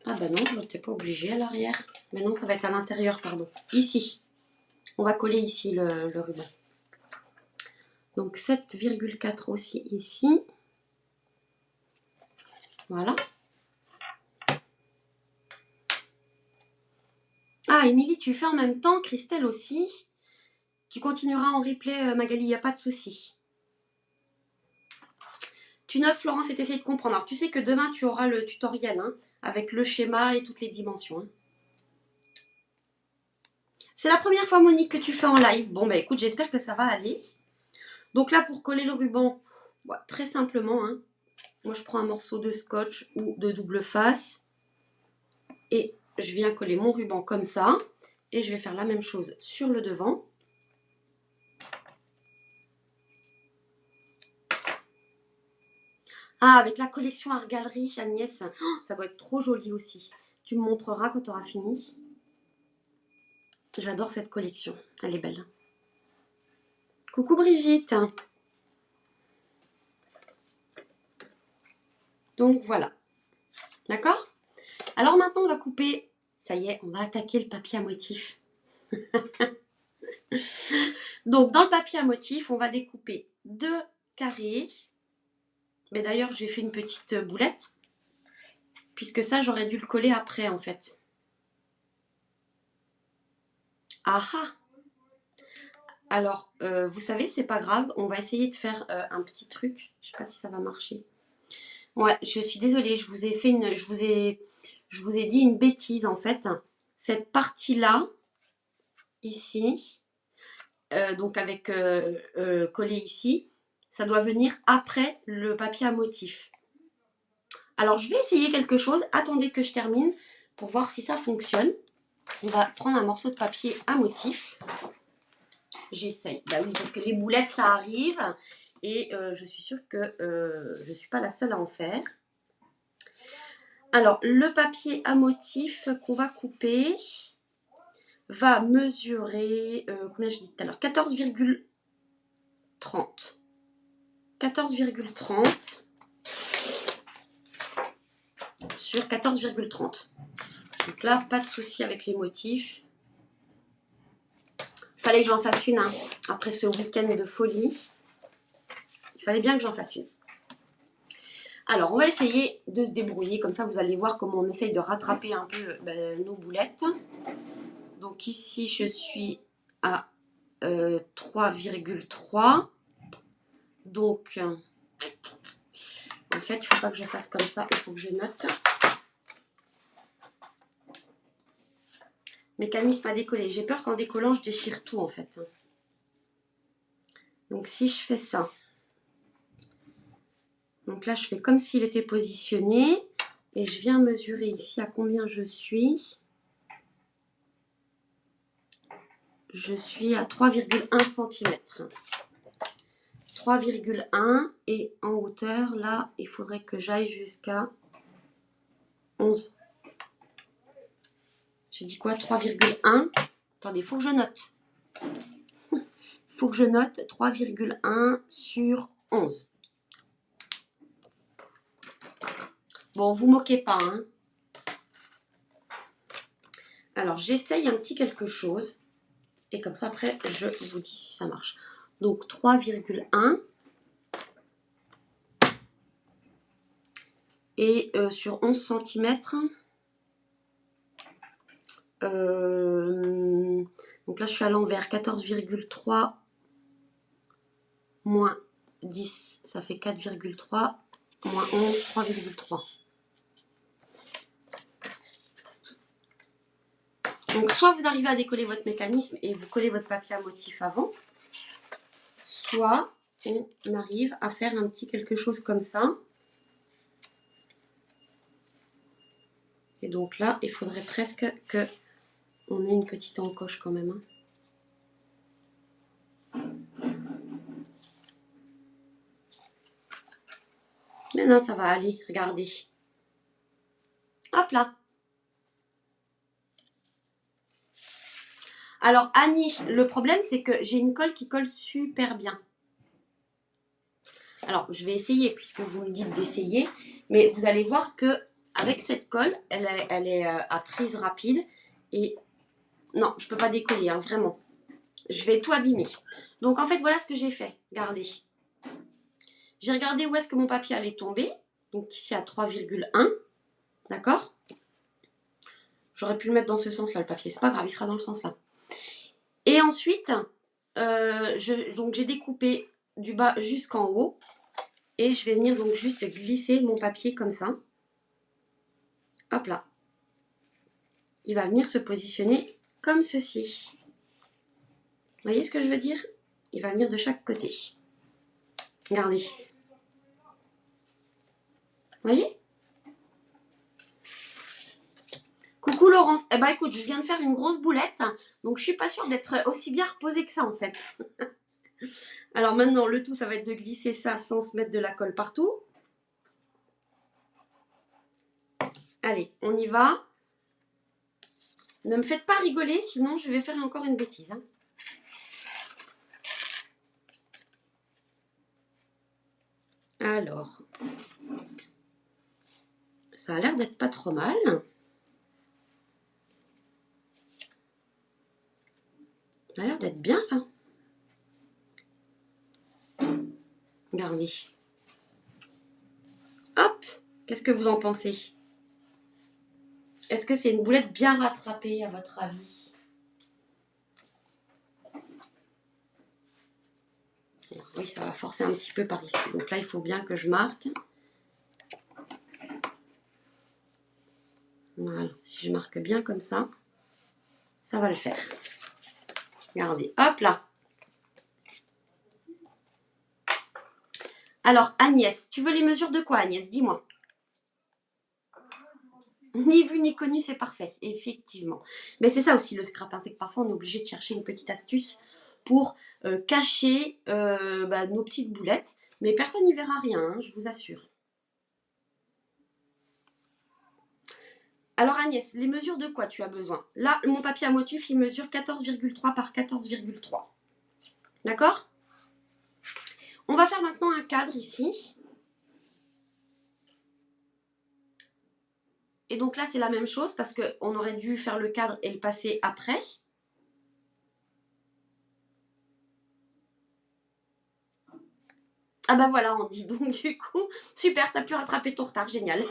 Ah bah non, je n'étais pas obligée à l'arrière. Mais non, ça va être à l'intérieur, pardon. Ici. On va coller ici le ruban. Donc 7,4 aussi ici. Voilà. Ah, Émilie, tu fais en même temps, Christelle aussi. Tu continueras en replay, Magali, il n'y a pas de souci. Tu notes, Florence, et tu essayes de comprendre. Alors, tu sais que demain, tu auras le tutoriel, hein, avec le schéma et toutes les dimensions. Hein. C'est la première fois, Monique, que tu fais en live. Bon, bah écoute, j'espère que ça va aller. Donc là, pour coller le ruban, bah, très simplement, hein, moi, je prends un morceau de scotch ou de double face et je viens coller mon ruban comme ça. Et je vais faire la même chose sur le devant. Ah, avec la collection Art Gallery, Agnès, oh, ça doit être trop joli aussi. Tu me montreras quand tu auras fini. J'adore cette collection, elle est belle. Coucou Brigitte. Donc voilà, d'accord? Alors maintenant on va couper, ça y est, on va attaquer le papier à motif. Donc dans le papier à motif, on va découper deux carrés. Mais d'ailleurs j'ai fait une petite boulette, puisque ça j'aurais dû le coller après en fait. Ah ah! Alors, vous savez, c'est pas grave, on va essayer de faire un petit truc. Je sais pas si ça va marcher. Ouais, je suis désolée, je vous ai fait je vous ai dit une bêtise en fait. Cette partie-là, ici, donc avec collé ici, ça doit venir après le papier à motif. Alors, je vais essayer quelque chose. Attendez que je termine pour voir si ça fonctionne. On va prendre un morceau de papier à motif. J'essaye. Bah oui, parce que les boulettes, ça arrive. Et je suis sûre que je ne suis pas la seule à en faire. Alors, le papier à motif qu'on va couper va mesurer, combien j'ai dit tout à l'heure, 14,30. 14,30 sur 14,30. Donc là, pas de souci avec les motifs. Il fallait que j'en fasse une, hein, après ce week-end de folie. Il fallait bien que j'en fasse une. Alors, on va essayer de se débrouiller. Comme ça, vous allez voir comment on essaye de rattraper un peu nos boulettes. Donc ici, je suis à 3,3. Donc, en fait, il ne faut pas que je fasse comme ça. Il faut que je note. Mécanisme à décoller. J'ai peur qu'en décollant, je déchire tout, en fait. Donc, si je fais ça. Donc là, je fais comme s'il était positionné. Et je viens mesurer ici à combien je suis. Je suis à 3,1 cm. 3,1 et en hauteur, là, il faudrait que j'aille jusqu'à 11. J'ai dit quoi? 3,1. Attendez, il faut que je note. Il faut que je note 3,1 sur 11. Bon, vous moquez pas, hein. Alors, j'essaye un petit quelque chose. Et comme ça, après, je vous dis si ça marche. Donc, 3,1. Et sur 11 cm, Donc là, je suis à l'envers. 14,3 moins 10, ça fait 4,3. Moins 11, 3,3. Donc soit vous arrivez à décoller votre mécanisme et vous collez votre papier à motif avant, soit on arrive à faire un petit quelque chose comme ça. Et donc là, il faudrait presque que on ait une petite encoche quand même. Maintenant, ça va aller, regardez. Hop là. Alors Annie, le problème c'est que j'ai une colle qui colle super bien. Alors je vais essayer puisque vous me dites d'essayer, mais vous allez voir que avec cette colle, elle est à prise rapide et non, je peux pas décoller, hein, vraiment. Je vais tout abîmer. Donc en fait, voilà ce que j'ai fait. Regardez. J'ai regardé où est-ce que mon papier allait tomber. Donc ici à 3,1. D'accord? J'aurais pu le mettre dans ce sens-là, le papier. C'est pas grave, il sera dans le sens-là. Et ensuite, donc j'ai découpé du bas jusqu'en haut. Et je vais venir donc juste glisser mon papier comme ça. Hop là. Il va venir se positionner comme ceci. Vous voyez ce que je veux dire? Il va venir de chaque côté. Regardez. Vous voyez? Coucou Laurence. Eh ben écoute, je viens de faire une grosse boulette. Donc je suis pas sûre d'être aussi bien reposée que ça en fait. Alors maintenant, le tout, ça va être de glisser ça sans se mettre de la colle partout. Allez, on y va. Ne me faites pas rigoler, sinon je vais faire encore une bêtise. Hein. Alors, ça a l'air d'être pas trop mal. Ça a l'air d'être bien là. Regardez. Hop, qu'est-ce que vous en pensez? Est-ce que c'est une boulette bien rattrapée à votre avis? Oui, ça va forcer un petit peu par ici. Donc là, il faut bien que je marque. Voilà, si je marque bien comme ça va le faire. Regardez, hop là. Alors Agnès, tu veux les mesures de quoi Agnès? Dis-moi. Ni vu ni connu, c'est parfait, effectivement. Mais c'est ça aussi le scrap, hein, c'est que parfois on est obligé de chercher une petite astuce pour cacher nos petites boulettes. Mais personne n'y verra rien, hein, je vous assure. Alors Agnès, les mesures de quoi tu as besoin? Là, mon papier à motif, il mesure 14,3 par 14,3. D'accord? On va faire maintenant un cadre ici. Et donc là, c'est la même chose parce qu'on aurait dû faire le cadre et le passer après. Ah bah voilà, on dit. Donc du coup, super, t'as pu rattraper ton retard, génial.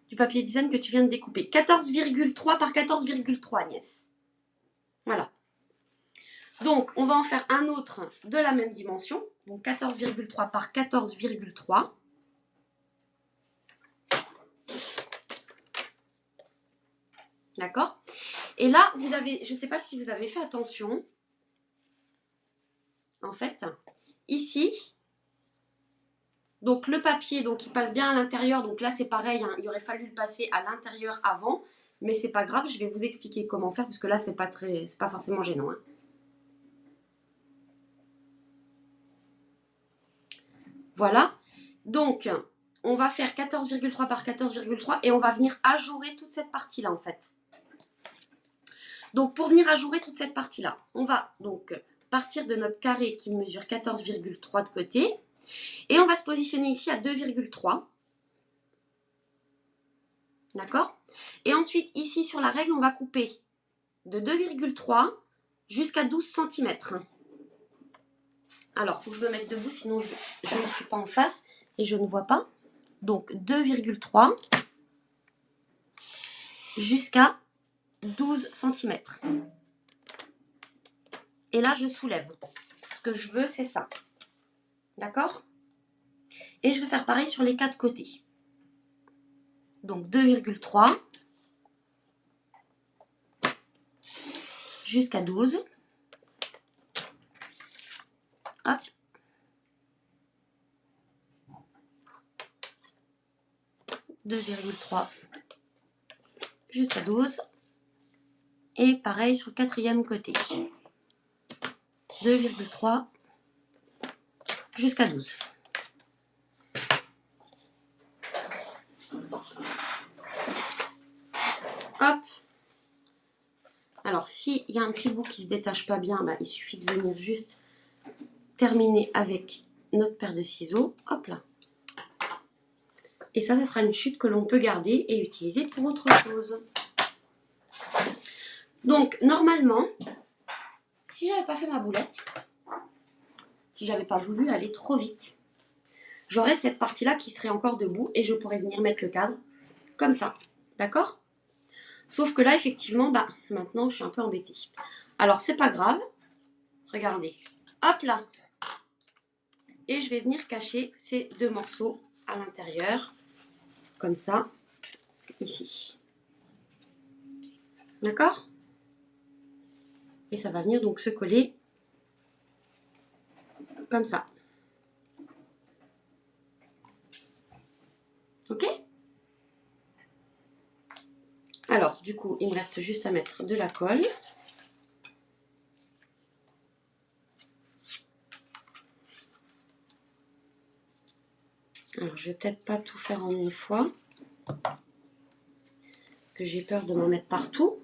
Du papier design que tu viens de découper. 14,3 par 14,3, Agnès. Voilà. Donc, on va en faire un autre de la même dimension. Donc 14,3 par 14,3. D'accord? Et là, vous avez, je ne sais pas si vous avez fait attention. En fait, ici, donc le papier, donc il passe bien à l'intérieur. Donc là, c'est pareil, hein, il aurait fallu le passer à l'intérieur avant. Mais c'est pas grave, je vais vous expliquer comment faire, parce que là, c'est pas forcément gênant. Hein. Voilà. Donc, on va faire 14,3 par 14,3 et on va venir ajourer toute cette partie-là, en fait. Donc, pour venir ajourer toute cette partie-là, on va donc partir de notre carré qui mesure 14,3 de côté et on va se positionner ici à 2,3. D'accord? Et ensuite, ici, sur la règle, on va couper de 2,3 jusqu'à 12 cm. Alors, il faut que je me mette debout, sinon je ne suis pas en face et je ne vois pas. Donc 2,3 jusqu'à 12 cm. Et là, je soulève. Ce que je veux, c'est ça. D'accord? Et je vais faire pareil sur les 4 côtés. Donc 2,3 jusqu'à 12. Hop. « 2,3 jusqu'à 12. Et pareil sur le 4e côté. 2,3 jusqu'à 12. Hop. Alors, s'il y a un petit bout qui ne se détache pas bien, bah, il suffit de venir juste terminer avec notre paire de ciseaux. Hop là. Et ça sera une chute que l'on peut garder et utiliser pour autre chose. Donc, normalement, si j'avais pas fait ma boulette, si j'avais pas voulu aller trop vite, j'aurais cette partie-là qui serait encore debout et je pourrais venir mettre le cadre comme ça. D'accord? Sauf que là, effectivement, bah, maintenant, je suis un peu embêtée. Alors, c'est pas grave. Regardez. Hop là. Et je vais venir cacher ces 2 morceaux à l'intérieur. Comme ça. Ici. D'accord? Et ça va venir donc se coller comme ça. Ok? Alors, du coup, il me reste juste à mettre de la colle. Alors, je vais peut-être pas tout faire en une fois. Parce que j'ai peur de m'en mettre partout.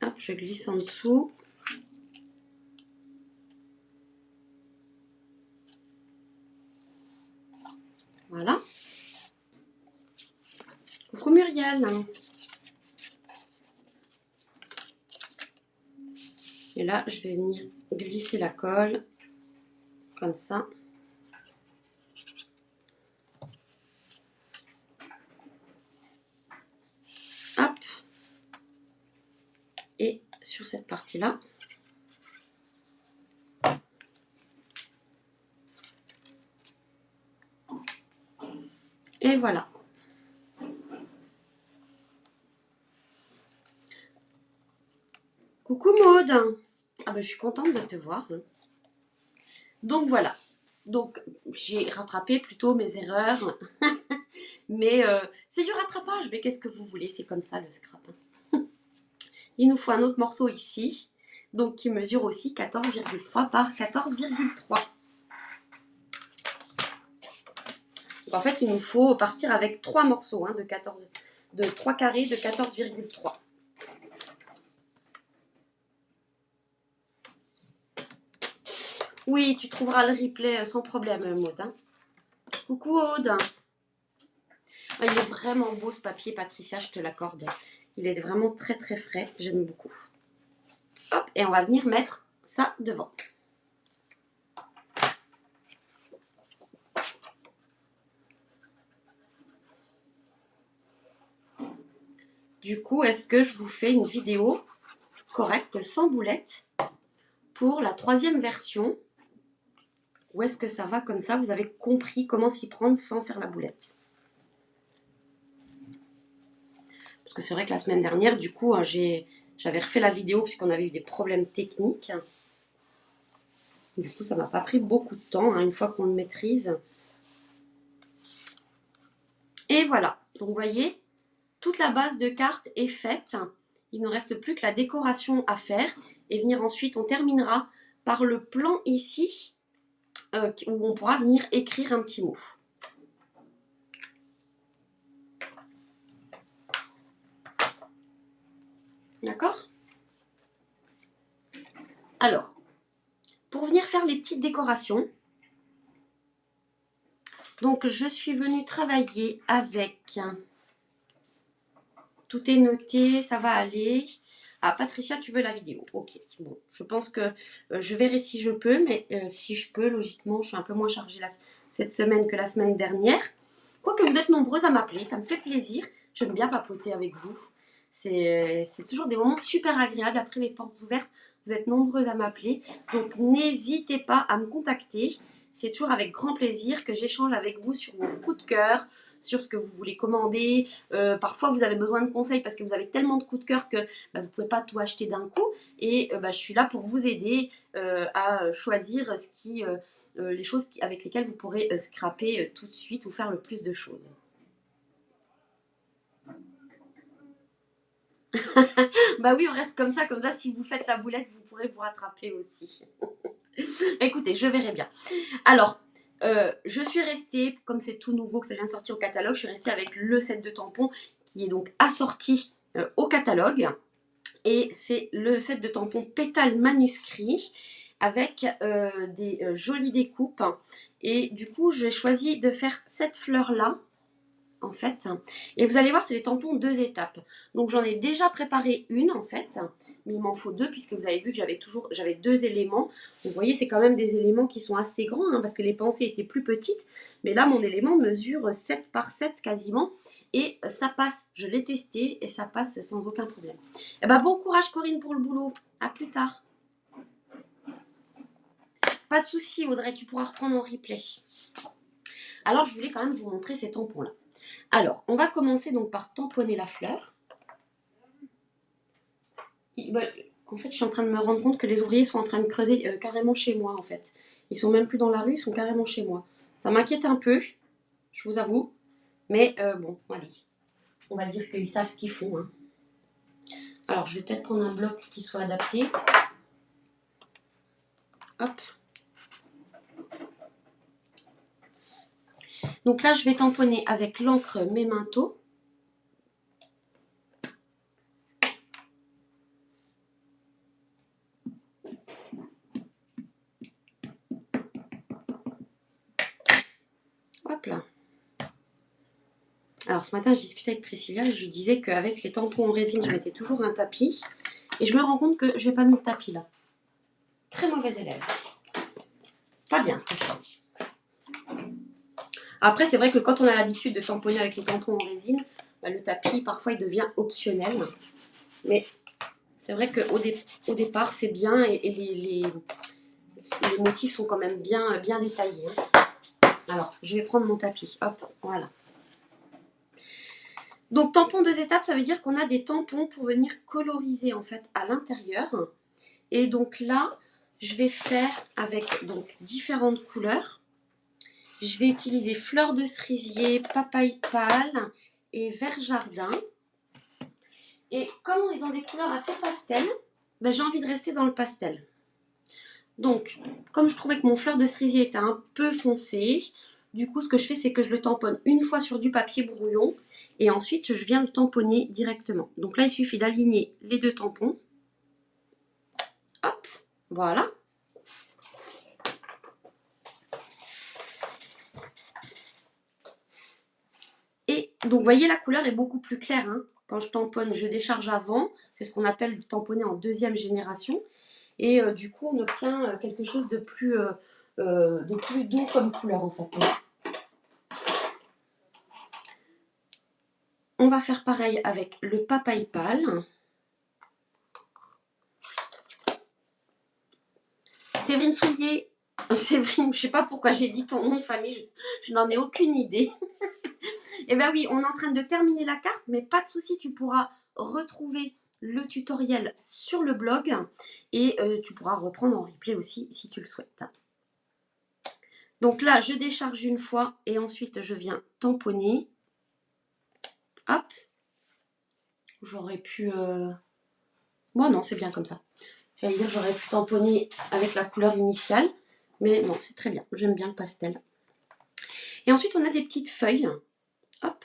Hop, je glisse en dessous. Voilà. Coucou Muriel. Et là, je vais venir glisser la colle. Comme ça. Hop. Et sur cette partie-là. Et voilà. Coucou Maude. Ah ben, je suis contente de te voir. Donc voilà. Donc j'ai rattrapé plutôt mes erreurs. Mais c'est du rattrapage. Mais qu'est-ce que vous voulez? C'est comme ça le scrap. Il nous faut un autre morceau ici. Donc qui mesure aussi 14,3 par 14,3. En fait, il nous faut partir avec 3 morceaux hein, de 3 carrés de 14,3. Oui, tu trouveras le replay sans problème, Maud. Hein. Coucou Aude. Il est vraiment beau ce papier, Patricia, je te l'accorde. Il est vraiment très très frais, j'aime beaucoup. Hop, et on va venir mettre ça devant. Du coup, est-ce que je vous fais une vidéo correcte, sans boulette, pour la 3e version? Ou est-ce que ça va comme ça? Vous avez compris comment s'y prendre sans faire la boulette? Parce que c'est vrai que la semaine dernière, du coup, j'avais refait la vidéo puisqu'on avait eu des problèmes techniques. Du coup, ça m'a pas pris beaucoup de temps, hein, une fois qu'on le maîtrise. Et voilà. Donc, vous voyez, toute la base de carte est faite. Il ne reste plus que la décoration à faire. Et venir ensuite, on terminera par le plan ici, où on pourra venir écrire un petit mot. D'accord? Alors, pour venir faire les petites décorations, donc je suis venue travailler avec... Tout est noté, ça va aller. Ah, Patricia, tu veux la vidéo? Ok, bon, je pense que je verrai si je peux, mais si je peux, logiquement, je suis un peu moins chargée cette semaine que la semaine dernière. Quoique vous êtes nombreuses à m'appeler, ça me fait plaisir. J'aime bien papoter avec vous. C'est toujours des moments super agréables après les portes ouvertes. Vous êtes nombreuses à m'appeler, donc n'hésitez pas à me contacter. C'est toujours avec grand plaisir que j'échange avec vous sur vos coups de cœur, sur ce que vous voulez commander. Parfois, vous avez besoin de conseils parce que vous avez tellement de coups de cœur que vous ne pouvez pas tout acheter d'un coup. Et je suis là pour vous aider à choisir les choses avec lesquelles vous pourrez scraper tout de suite ou faire le plus de choses. Bah oui, on reste comme ça, si vous faites la boulette, vous pourrez vous rattraper aussi. Écoutez, je verrai bien. Alors, je suis restée, comme c'est tout nouveau, que ça vient de sortir au catalogue, je suis restée avec le set de tampons qui est donc assorti au catalogue. Et c'est le set de tampons pétales manuscrits avec des jolies découpes. Et du coup, j'ai choisi de faire cette fleur-là, en fait. Et vous allez voir, c'est les tampons 2 étapes. Donc j'en ai déjà préparé une, en fait, mais il m'en faut 2 puisque vous avez vu que j'avais 2 éléments. Donc vous voyez, c'est quand même des éléments qui sont assez grands, hein, parce que les pensées étaient plus petites. Mais là, mon élément mesure 7 par 7 quasiment. Et ça passe, je l'ai testé et ça passe sans aucun problème. Et bon courage Corinne pour le boulot. À plus tard. Pas de souci Audrey, tu pourras reprendre en replay. Alors je voulais quand même vous montrer ces tampons là. Alors on va commencer donc par tamponner la fleur. En fait je suis en train de me rendre compte que les ouvriers sont en train de creuser carrément chez moi en fait. Ils sont même plus dans la rue, ils sont carrément chez moi. Ça m'inquiète un peu, je vous avoue. Mais bon, allez. On va dire qu'ils savent ce qu'ils font. Hein. Alors je vais peut-être prendre un bloc qui soit adapté. Hop. Donc là, je vais tamponner avec l'encre Memento. Hop là. Alors ce matin, je discutais avec Priscilla et je lui disais qu'avec les tampons en résine, je mettais toujours un tapis. Et je me rends compte que je n'ai pas mis le tapis là. Très mauvais élève. C'est pas bien ce que je fais. Après, c'est vrai que quand on a l'habitude de tamponner avec les tampons en résine, le tapis, parfois, il devient optionnel. Mais c'est vrai qu'au départ, c'est bien et les motifs sont quand même bien détaillés. Alors, je vais prendre mon tapis. Hop, voilà. Donc, tampon 2 étapes, ça veut dire qu'on a des tampons pour venir coloriser en fait à l'intérieur. Et donc là, je vais faire avec donc différentes couleurs. Je vais utiliser fleur de cerisier, papaye pâle et vert jardin. Et comme on est dans des couleurs assez pastel, j'ai envie de rester dans le pastel. Donc, comme je trouvais que mon fleur de cerisier était un peu foncé, du coup, ce que je fais, c'est que je le tamponne une fois sur du papier brouillon et ensuite, je viens le tamponner directement. Donc là, il suffit d'aligner les 2 tampons. Hop, voilà. Et donc, vous voyez, la couleur est beaucoup plus claire. Hein. Quand je tamponne, je décharge avant. C'est ce qu'on appelle tamponner en 2e génération. Et du coup, on obtient quelque chose de plus doux comme couleur, en fait. On va faire pareil avec le papaye pâle. Séverine Soulier. Séverine, je sais pas pourquoi j'ai dit ton nom de famille. Je n'en ai aucune idée. Et bien oui, on est en train de terminer la carte, mais pas de souci, tu pourras retrouver le tutoriel sur le blog et tu pourras reprendre en replay aussi si tu le souhaites. Donc là, je décharge une fois et ensuite je viens tamponner. Hop. J'aurais pu... Bon non, c'est bien comme ça. J'allais dire j'aurais pu tamponner avec la couleur initiale, mais non, c'est très bien. J'aime bien le pastel. Et ensuite, on a des petites feuilles. Hop.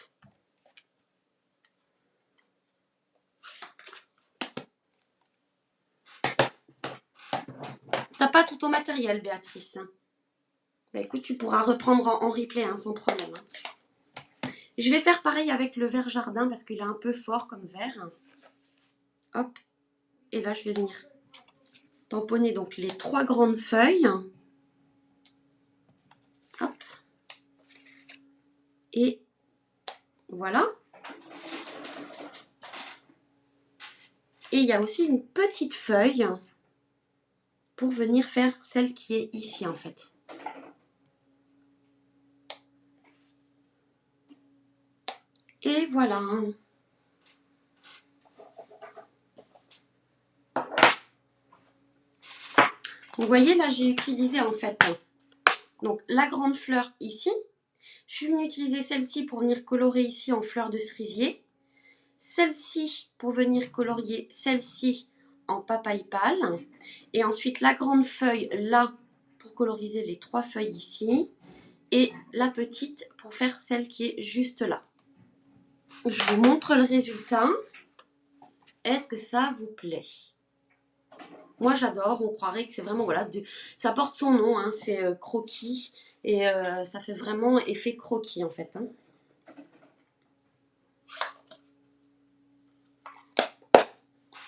T'as pas tout ton matériel, Béatrice. Écoute, tu pourras reprendre en replay hein, sans problème. Hein. Je vais faire pareil avec le vert jardin parce qu'il est un peu fort comme vert. Hop. Et là, je vais venir tamponner donc les 3 grandes feuilles. Hop. Et voilà. Et il y a aussi une petite feuille pour venir faire celle qui est ici en fait. Et voilà. Vous voyez là, j'ai utilisé en fait donc la grande fleur ici. Je suis venue utiliser celle-ci pour venir colorer ici en fleur de cerisier. Celle-ci pour venir colorier celle-ci en papaye pâle. Et ensuite la grande feuille là pour coloriser les 3 feuilles ici. Et la petite pour faire celle qui est juste là. Je vous montre le résultat. Est-ce que ça vous plaît? Moi j'adore, on croirait que c'est vraiment, voilà, ça porte son nom, hein, c'est croquis. Et ça fait vraiment effet croquis en fait. Hein.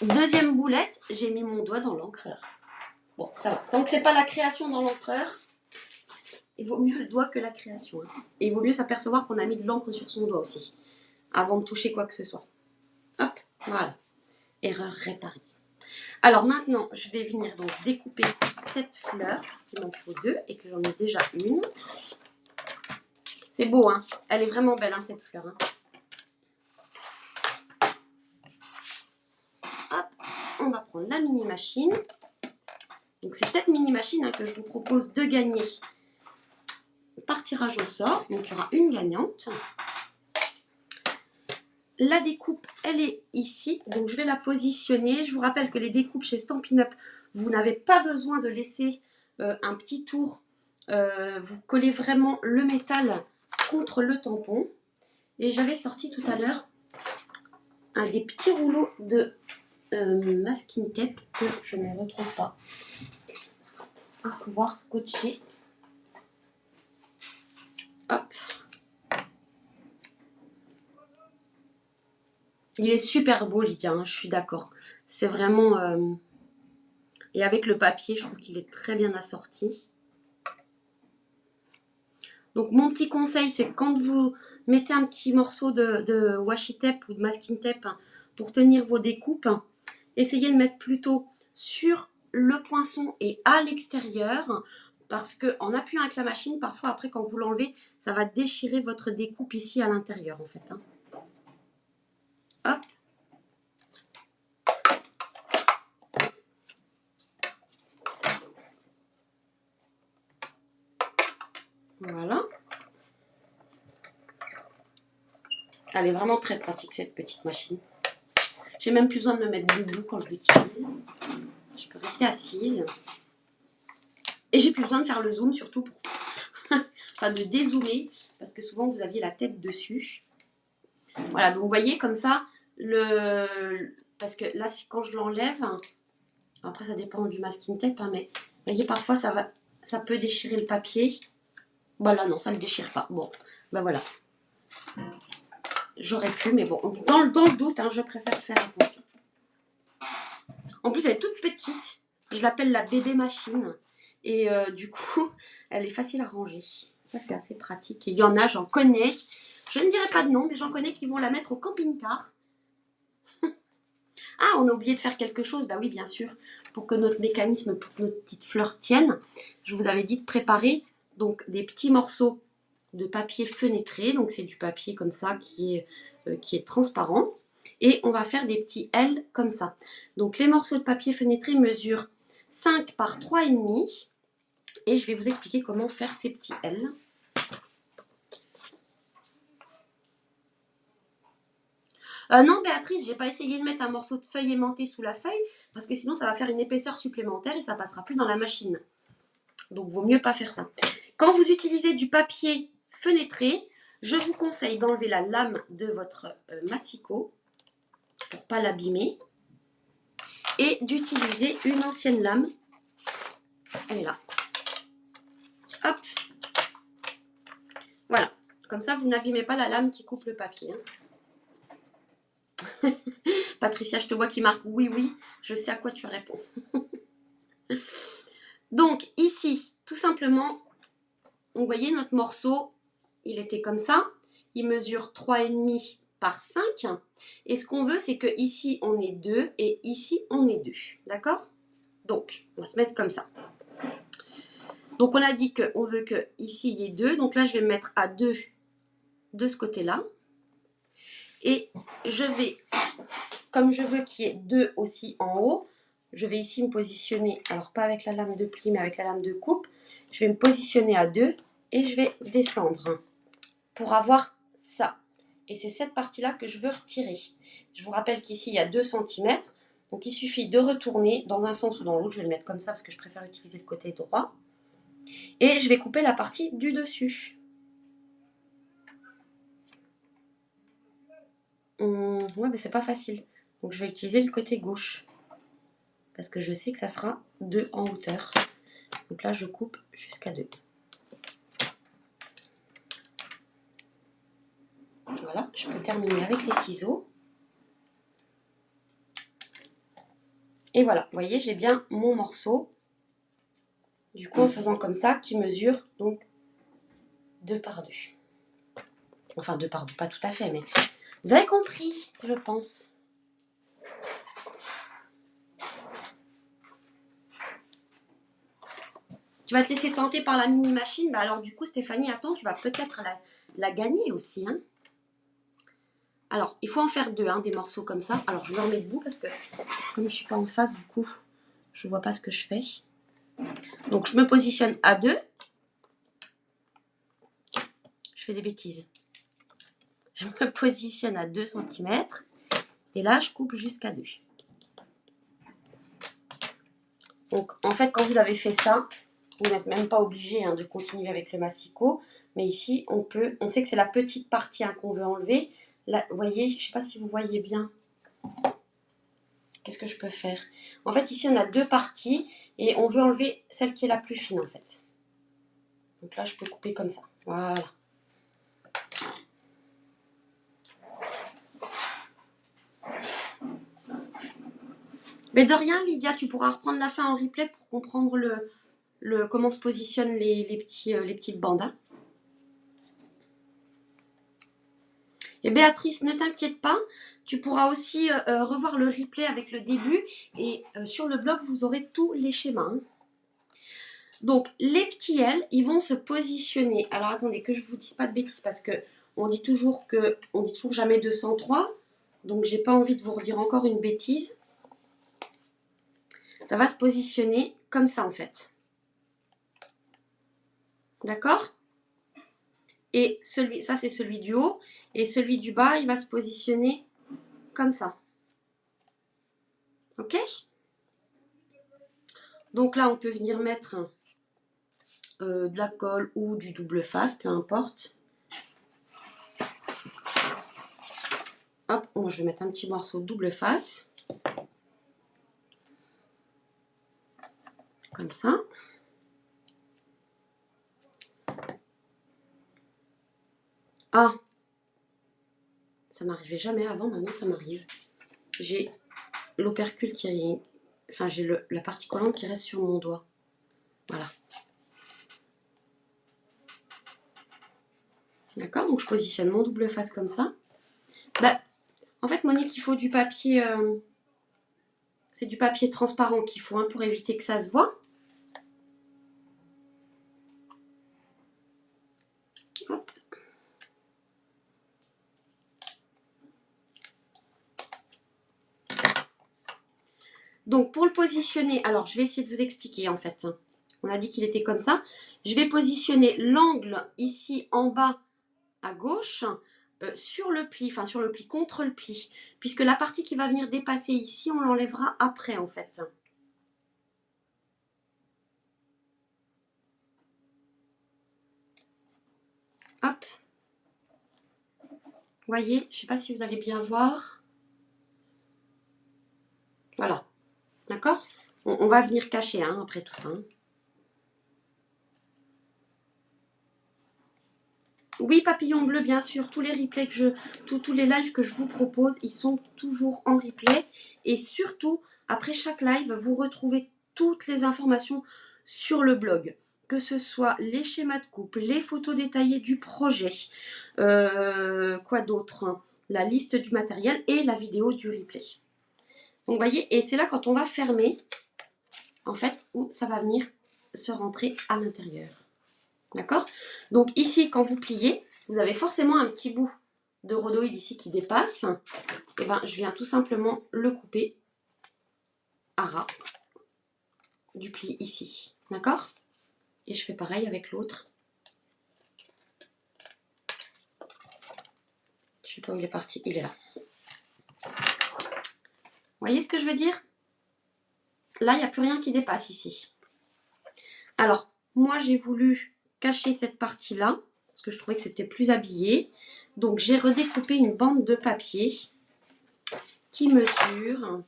Deuxième boulette, j'ai mis mon doigt dans l'encreur. Bon, ça va. Tant que c'est pas la création dans l'encreur, il vaut mieux le doigt que la création. Hein. Et il vaut mieux s'apercevoir qu'on a mis de l'encre sur son doigt aussi, avant de toucher quoi que ce soit. Hop, voilà. Erreur réparée. Alors maintenant, je vais venir donc découper cette fleur, puisqu'il m'en faut 2 et que j'en ai déjà une. C'est beau, hein. Elle est vraiment belle, hein, cette fleur. Hein. Hop, on va prendre la mini machine. Donc c'est cette mini machine hein, que je vous propose de gagner par tirage au sort. Donc il y aura une gagnante. La découpe, elle est ici. Donc je vais la positionner. Je vous rappelle que les découpes chez Stampin' Up, vous n'avez pas besoin de laisser un petit tour. Vous collez vraiment le métal contre le tampon. Et j'avais sorti tout à l'heure un des petits rouleaux de masking tape que je ne retrouve pas pour pouvoir scotcher. Hop. Il est super beau, Lydia, hein, je suis d'accord. C'est vraiment... Et avec le papier, je trouve qu'il est très bien assorti. Donc mon petit conseil, c'est que quand vous mettez un petit morceau de washi tape ou de masking tape hein, pour tenir vos découpes, hein, essayez de mettre plutôt sur le poinçon et à l'extérieur, parce qu'en appuyant avec la machine, parfois après quand vous l'enlevez, ça va déchirer votre découpe ici à l'intérieur en fait. Hein. Hop. Voilà. Elle est vraiment très pratique cette petite machine. J'ai même plus besoin de me mettre debout quand je l'utilise. Je peux rester assise. Et j'ai plus besoin de faire le zoom surtout pour... enfin de dézoomer parce que souvent vous aviez la tête dessus. Voilà, donc vous voyez comme ça, parce que là quand je l'enlève, après ça dépend du masking tape, hein, mais vous voyez parfois ça peut déchirer le papier. Bah là non, ça ne le déchire pas. Bon, bah voilà. J'aurais pu, mais bon, dans le doute, hein, je préfère faire attention. En plus, elle est toute petite. Je l'appelle la bébé machine. Et du coup, elle est facile à ranger. Ça, c'est assez pratique. Et il y en a, j'en connais. Je ne dirai pas de nom, mais j'en connais qui vont la mettre au camping-car. Ah, on a oublié de faire quelque chose. Bah oui, bien sûr. Pour que notre mécanisme, pour que notre petite fleur tienne, je vous avais dit de préparer donc des petits morceaux de papier fenêtré. Donc, c'est du papier comme ça qui est transparent. Et on va faire des petits L comme ça. Donc les morceaux de papier fenêtré mesurent 5 par 3,5. Et je vais vous expliquer comment faire ces petits L. Non Béatrice, j'ai pas essayé de mettre un morceau de feuille aimantée sous la feuille parce que sinon ça va faire une épaisseur supplémentaire et ça passera plus dans la machine. Donc vaut mieux pas faire ça. Quand vous utilisez du papier fenêtré, je vous conseille d'enlever la lame de votre massicot pour pas l'abîmer. Et d'utiliser une ancienne lame. Elle est là. Hop. Voilà. Comme ça, vous n'abîmez pas la lame qui coupe le papier. Hein. Patricia, je te vois qui marque oui, oui. Je sais à quoi tu réponds. Donc, ici, tout simplement, vous voyez notre morceau, il était comme ça. Il mesure 3,5 par 5. Et ce qu'on veut, c'est que ici, on est 2 et ici, on est 2. D'accord? Donc, on va se mettre comme ça. Donc, on a dit qu'on veut que ici, il y ait 2. Donc là, je vais me mettre à 2 de ce côté-là. Et je vais, comme je veux qu'il y ait 2 aussi en haut, je vais ici me positionner, alors pas avec la lame de pli, mais avec la lame de coupe. Je vais me positionner à 2 et je vais descendre pour avoir ça. Et c'est cette partie-là que je veux retirer. Je vous rappelle qu'ici, il y a 2 cm. Donc, il suffit de retourner dans un sens ou dans l'autre. Je vais le mettre comme ça parce que je préfère utiliser le côté droit. Et je vais couper la partie du dessus. Ouais, mais c'est pas facile. Donc, je vais utiliser le côté gauche. Parce que je sais que ça sera 2 en hauteur. Donc là, je coupe jusqu'à 2. Voilà, je peux terminer avec les ciseaux. Et voilà, vous voyez, j'ai bien mon morceau. Du coup, en faisant comme ça, qui mesure donc 2 par 2. Enfin, 2 par 2, pas tout à fait, mais vous avez compris, je pense. Tu vas te laisser tenter par la mini-machine. Bah alors du coup, Stéphanie, attends, tu vas peut-être la gagner aussi. Hein. Alors, il faut en faire 2, hein, des morceaux comme ça. Alors, je me remets debout parce que comme je ne suis pas en face, du coup, je ne vois pas ce que je fais. Donc, je me positionne à 2. Je fais des bêtises. Je me positionne à 2 cm. Et là, je coupe jusqu'à 2. Donc, en fait, quand vous avez fait ça, vous n'êtes même pas obligé de continuer avec le massicot. Mais ici, on sait que c'est la petite partie qu'on veut enlever. Là, vous voyez, je ne sais pas si vous voyez bien. Qu'est-ce que je peux faire? En fait, ici, on a 2 parties et on veut enlever celle qui est la plus fine, en fait. Donc là, je peux couper comme ça. Voilà. Mais de rien, Lydia, tu pourras reprendre la fin en replay pour comprendre comment se positionnent les petites bandes. Hein. Et Béatrice, ne t'inquiète pas, tu pourras aussi revoir le replay avec le début et sur le blog, vous aurez tous les schémas. Hein. Donc, les petits L, ils vont se positionner. Alors, attendez, que je vous dise pas de bêtises parce que on dit toujours jamais 203. Donc, j'ai pas envie de vous redire encore une bêtise. Ça va se positionner comme ça, en fait. D'accord? Et ça, c'est celui du haut. Et celui du bas, il va se positionner comme ça. Ok? Donc là, on peut venir mettre de la colle ou du double face, peu importe. Hop, moi je vais mettre un petit morceau de double face. Comme ça. Ah! Ça m'arrivait jamais avant, maintenant ça m'arrive. J'ai l'opercule qui est... Enfin, j'ai la partie collante qui reste sur mon doigt. Voilà. D'accord, donc je positionne mon double face comme ça. Bah, en fait, Monique, il faut du papier... c'est du papier transparent qu'il faut pour éviter que ça se voit. Hop. Donc, pour le positionner, alors je vais essayer de vous expliquer en fait. On a dit qu'il était comme ça. Je vais positionner l'angle ici en bas à gauche sur le pli, enfin sur le pli, contre le pli. Puisque la partie qui va venir dépasser ici, on l'enlèvera après en fait. Hop. Vous voyez, je ne sais pas si vous allez bien voir. Voilà. D'accord? On va venir cacher après tout ça. Oui, papillon bleu, bien sûr. Tous les replays tous les lives que je vous propose, ils sont toujours en replay. Et surtout, après chaque live, vous retrouvez toutes les informations sur le blog. Que ce soit les schémas de coupe, les photos détaillées du projet, quoi d'autre, la liste du matériel et la vidéo du replay. Donc, vous voyez, et c'est là quand on va fermer, en fait, où ça va venir se rentrer à l'intérieur. D'accord? Donc ici, quand vous pliez, vous avez forcément un petit bout de rhodoïde ici qui dépasse. Et ben, je viens tout simplement le couper à ras du pli ici. D'accord? Et je fais pareil avec l'autre. Je sais pas où il est parti, il est là. Vous voyez ce que je veux dire? Là, il n'y a plus rien qui dépasse ici. Alors, moi, j'ai voulu cacher cette partie-là, parce que je trouvais que c'était plus habillé. Donc, j'ai redécoupé une bande de papier qui mesure...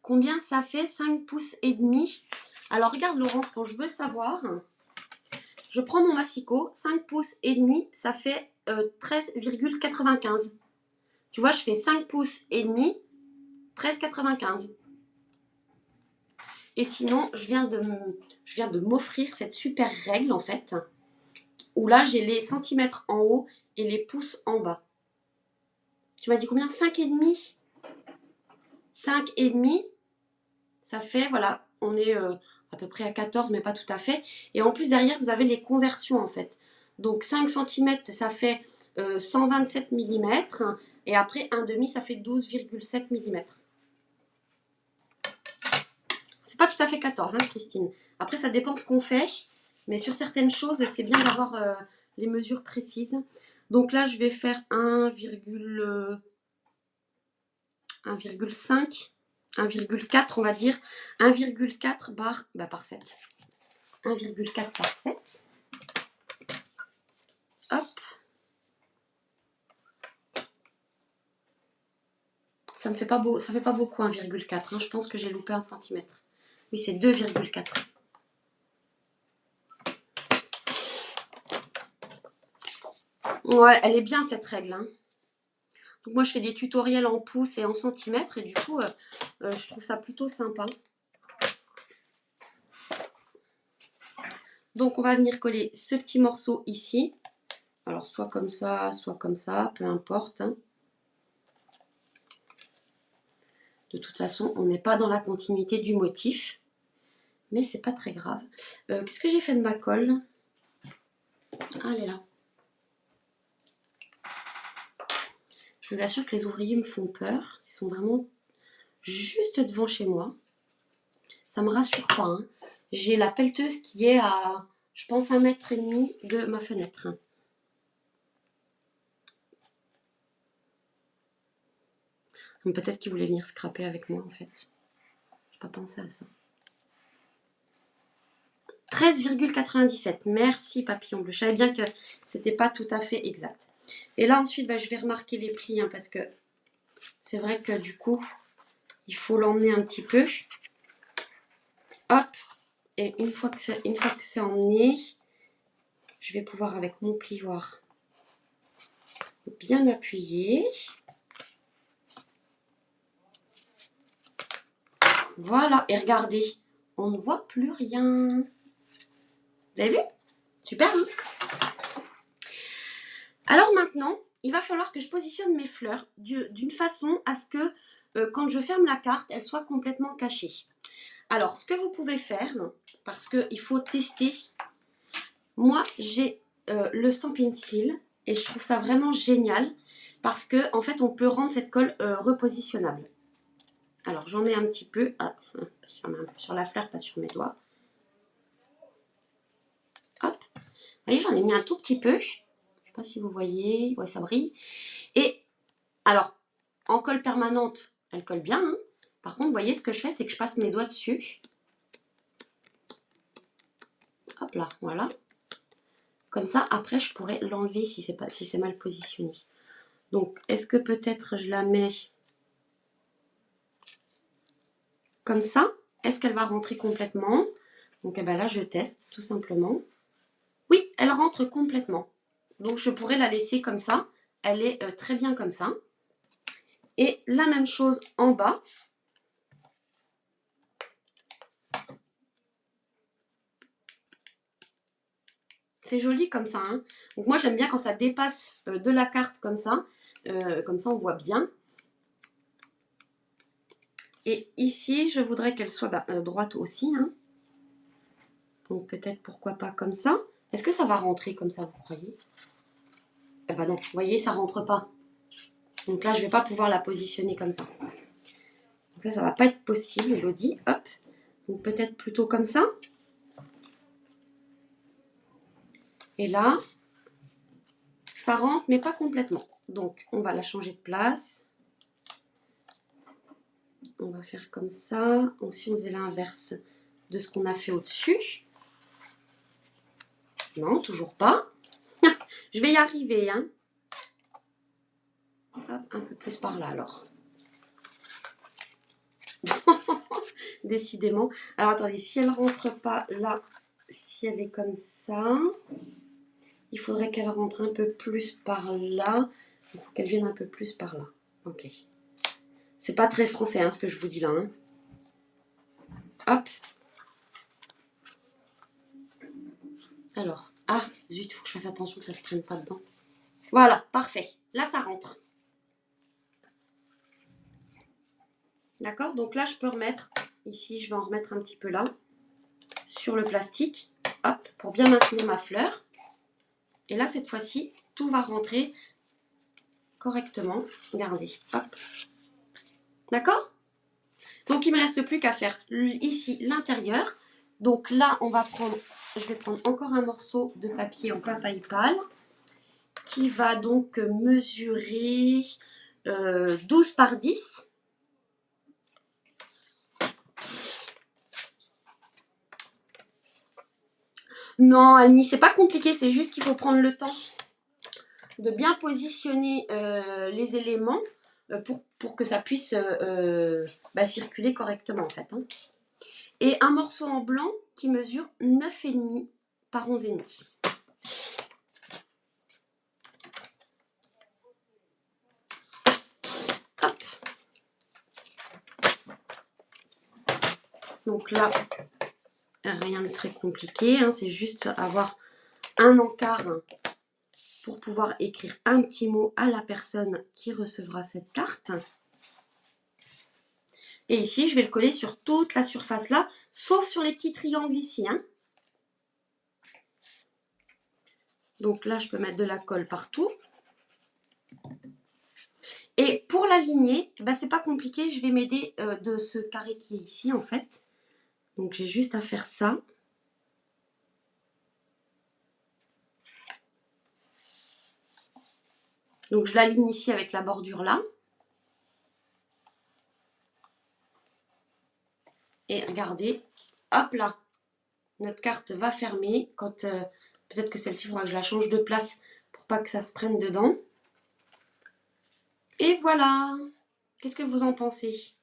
Combien ça fait? 5 pouces et demi. Alors, regarde, Laurence, quand je veux savoir, je prends mon massicot, 5 pouces et demi, ça fait 13,95. Tu vois, je fais 5 pouces et demi, 13,95. Et sinon, je viens de m'offrir cette super règle, en fait, où là, j'ai les centimètres en haut et les pouces en bas. Tu m'as dit combien? 5 et demi. 5 et demi, ça fait, voilà, on est à peu près à 14, mais pas tout à fait. Et en plus, derrière, vous avez les conversions, en fait. Donc, 5 cm, ça fait 127 mm. Et après, 1,5, ça fait 12,7 mm. C'est pas tout à fait 14, hein, Christine. Après, ça dépend ce qu'on fait. Mais sur certaines choses, c'est bien d'avoir les mesures précises. Donc là, je vais faire 1,5, 1,4, on va dire. 1,4 par 7. 1,4 par 7. Hop. Ça me fait pas beau, ça fait pas beaucoup 1,4. Hein. Je pense que j'ai loupé 1 centimètre. Oui, c'est 2,4. Ouais, elle est bien cette règle. Hein. Donc moi, je fais des tutoriels en pouces et en centimètres et du coup, je trouve ça plutôt sympa. Donc, on va venir coller ce petit morceau ici. Alors, soit comme ça, peu importe. Hein. De toute façon, on n'est pas dans la continuité du motif. Mais c'est pas très grave. Qu'est-ce que j'ai fait de ma colle? Ah, elle est là. Je vous assure que les ouvriers me font peur. Ils sont vraiment juste devant chez moi. Ça me rassure pas. Hein. J'ai la pelleteuse qui est à, je pense, 1,5 m de ma fenêtre. Peut-être qu'ils voulaient venir scraper avec moi, en fait. J'ai pas pensé à ça. 13,97. Merci, papillon bleu. Je savais bien que c'était pas tout à fait exact. Et là, ensuite, je vais remarquer les plis, hein, parce que c'est vrai que du coup, il faut l'emmener un petit peu. Hop. Et une fois que c'est emmené, je vais pouvoir, avec mon plioir, bien appuyer. Voilà. Et regardez, on ne voit plus rien. Vous avez vu? Super, hein? Alors maintenant, il va falloir que je positionne mes fleurs d'une façon à ce que quand je ferme la carte, elles soient complètement cachées. Alors, ce que vous pouvez faire, parce qu'il faut tester, moi j'ai le Stampin' Seal et je trouve ça vraiment génial parce que en fait on peut rendre cette colle repositionnable. Alors j'en mets un petit peu, j'en mets un peu sur la fleur, pas sur mes doigts. Hop, vous voyez, j'en ai mis un tout petit peu. Je sais pas si vous voyez, ouais, ça brille. Et alors, en colle permanente, elle colle bien. Hein. Par contre, vous voyez, ce que je fais, c'est que je passe mes doigts dessus. Hop là, voilà. Comme ça, après, je pourrais l'enlever si c'est mal positionné. Donc, est-ce que peut-être je la mets comme ça? Est-ce qu'elle va rentrer complètement? Donc eh ben là, je teste tout simplement. Oui, elle rentre complètement. Donc je pourrais la laisser comme ça. Elle est très bien comme ça. Et la même chose en bas. C'est joli comme ça. Hein. Donc moi j'aime bien quand ça dépasse de la carte comme ça. Comme ça on voit bien. Et ici je voudrais qu'elle soit droite aussi. Hein. Donc peut-être pourquoi pas comme ça. Est-ce que ça va rentrer comme ça, vous croyez? Eh ben non, vous voyez, ça rentre pas. Donc là je vais pas pouvoir la positionner comme ça. Donc ça va pas être possible, Elodie. Hop. Donc peut-être plutôt comme ça. Et là, ça rentre, mais pas complètement. Donc, on va la changer de place. On va faire comme ça. Si on faisait l'inverse de ce qu'on a fait au-dessus. Non, toujours pas. Je vais y arriver, hein. Hop, un peu plus par là, alors. Décidément. Alors, attendez, si elle rentre pas là, si elle est comme ça, il faudrait qu'elle rentre un peu plus par là. Il faut qu'elle vienne un peu plus par là. Ok. C'est pas très français, hein, ce que je vous dis là. Hein. Hop. Alors, ah, zut, il faut que je fasse attention que ça ne se prenne pas dedans. Voilà, parfait. Là, ça rentre. D'accord? Donc là, je peux remettre, ici, je vais en remettre un petit peu là, sur le plastique, hop, pour bien maintenir ma fleur. Et là, cette fois-ci, tout va rentrer correctement. Regardez, hop. D'accord? Donc, il ne me reste plus qu'à faire ici l'intérieur. Donc là, je vais prendre encore un morceau de papier en papaye pâle qui va donc mesurer 12 par 10. Non, Annie, c'est pas compliqué, c'est juste qu'il faut prendre le temps de bien positionner les éléments pour que ça puisse circuler correctement en fait. Hein. Et un morceau en blanc qui mesure 9,5 par 11,5. Hop. Donc là, rien de très compliqué, hein, c'est juste avoir un encart pour pouvoir écrire un petit mot à la personne qui recevra cette carte. Et ici, je vais le coller sur toute la surface là, sauf sur les petits triangles ici. Hein. Donc là, je peux mettre de la colle partout. Et pour l'aligner, c'est pas compliqué, je vais m'aider de ce carré qui est ici en fait. Donc j'ai juste à faire ça. Donc je l'aligne ici avec la bordure là. Et regardez, hop là, notre carte va fermer. Quand peut-être que celle-ci, il faudra que je la change de place pour pas que ça se prenne dedans. Et voilà. Qu'est-ce que vous en pensez?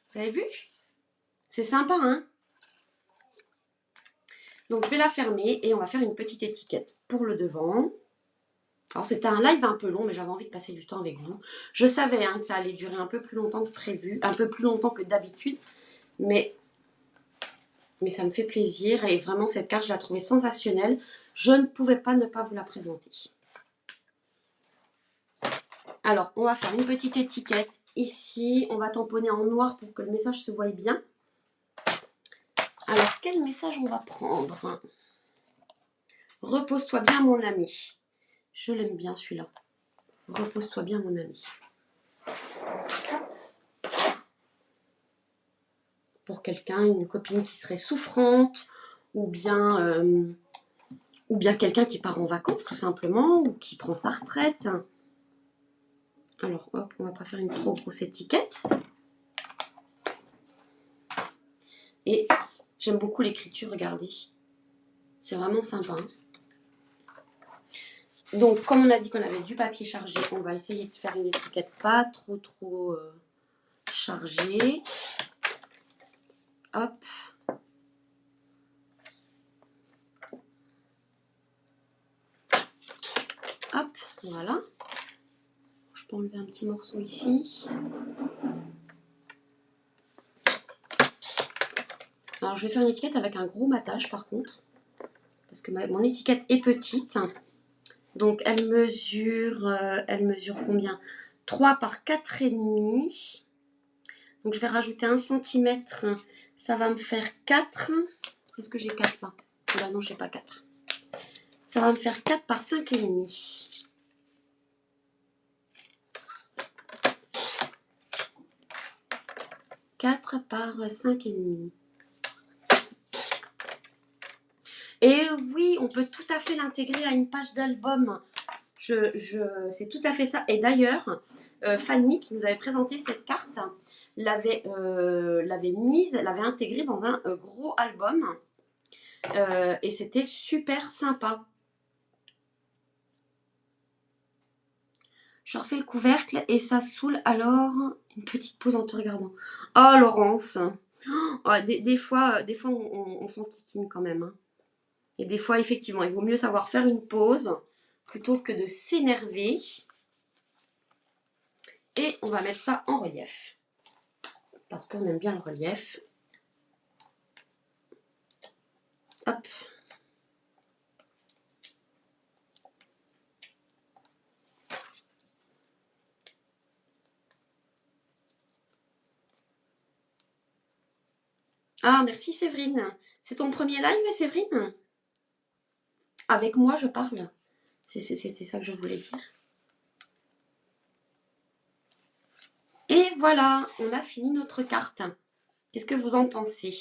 Vous avez vu? C'est sympa, hein? Donc je vais la fermer et on va faire une petite étiquette pour le devant. Alors c'était un live un peu long, mais j'avais envie de passer du temps avec vous. Je savais hein, que ça allait durer un peu plus longtemps que prévu, un peu plus longtemps que d'habitude, mais ça me fait plaisir et vraiment cette carte je la trouvais sensationnelle. Je ne pouvais pas ne pas vous la présenter. Alors on va faire une petite étiquette ici, on va tamponner en noir pour que le message se voie bien. Alors quel message on va prendre? Repose-toi bien mon ami. Je l'aime bien celui-là. Repose-toi bien mon ami. Pour quelqu'un, une copine qui serait souffrante, ou bien quelqu'un qui part en vacances tout simplement, ou qui prend sa retraite. Alors hop, on va pas faire une trop grosse étiquette. Et j'aime beaucoup l'écriture, regardez. C'est vraiment sympa. Hein. Donc, comme on a dit qu'on avait du papier chargé, on va essayer de faire une étiquette pas trop chargée. Hop. Hop, voilà. Je peux enlever un petit morceau ici. Alors, je vais faire une étiquette avec un gros matage par contre. Parce que mon étiquette est petite. Donc, elle mesure combien? 3 par 4,5. Donc, je vais rajouter 1 cm. Ça va me faire 4. Est-ce que j'ai 4 là? Bah non, j'ai pas 4. Ça va me faire 4 par 5,5. « 4 par 5,5. Et oui, on peut tout à fait l'intégrer à une page d'album. C'est tout à fait ça. Et d'ailleurs, Fanny, qui nous avait présenté cette carte, l'avait intégrée dans un gros album. Et c'était super sympa. Je refais le couvercle et ça saoule alors une petite pause en te regardant. Oh Laurence, oh, des fois on s'enquiquine quand même. Hein. Et des fois effectivement il vaut mieux savoir faire une pause plutôt que de s'énerver. Et on va mettre ça en relief. Parce qu'on aime bien le relief. Hop. Ah, merci Séverine. C'est ton premier live, Séverine? Avec moi, je parle. C'était ça que je voulais dire. Et voilà, on a fini notre carte. Qu'est-ce que vous en pensez?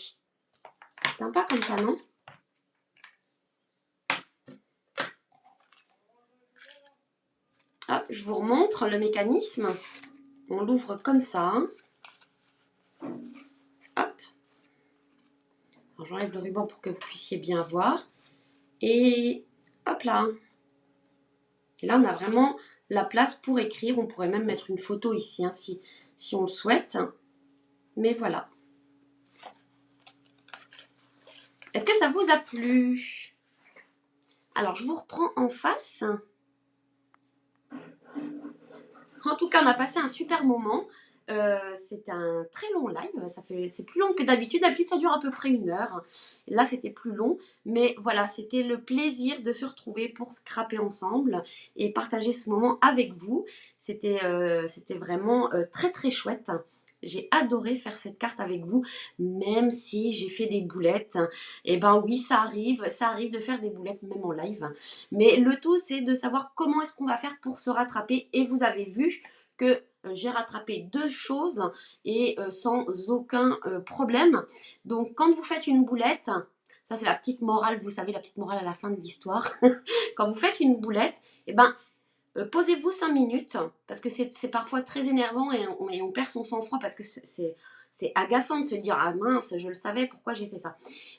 C'est sympa comme ça, non? Hop, je vous remontre le mécanisme. On l'ouvre comme ça. Hop. Alors j'enlève le ruban pour que vous puissiez bien voir. Et hop là. Et là, on a vraiment la place pour écrire. On pourrait même mettre une photo ici, hein, si on le souhaite. Mais voilà. Est-ce que ça vous a plu? Alors, je vous reprends en face. En tout cas, on a passé un super moment. C'était un très long live. C'est plus long que d'habitude. D'habitude, ça dure à peu près 1 heure. Là, c'était plus long. Mais voilà, c'était le plaisir de se retrouver pour scraper ensemble et partager ce moment avec vous. C'était vraiment très, très chouette. J'ai adoré faire cette carte avec vous, même si j'ai fait des boulettes. Et ben oui, ça arrive de faire des boulettes même en live. Mais le tout, c'est de savoir comment est-ce qu'on va faire pour se rattraper. Et vous avez vu que j'ai rattrapé 2 choses et sans aucun problème. Donc, quand vous faites une boulette, ça c'est la petite morale, vous savez, la petite morale à la fin de l'histoire. Quand vous faites une boulette, eh ben, posez-vous 5 minutes, parce que c'est parfois très énervant et on perd son sang-froid parce que c'est agaçant de se dire « Ah mince, je le savais, pourquoi j'ai fait ça ?»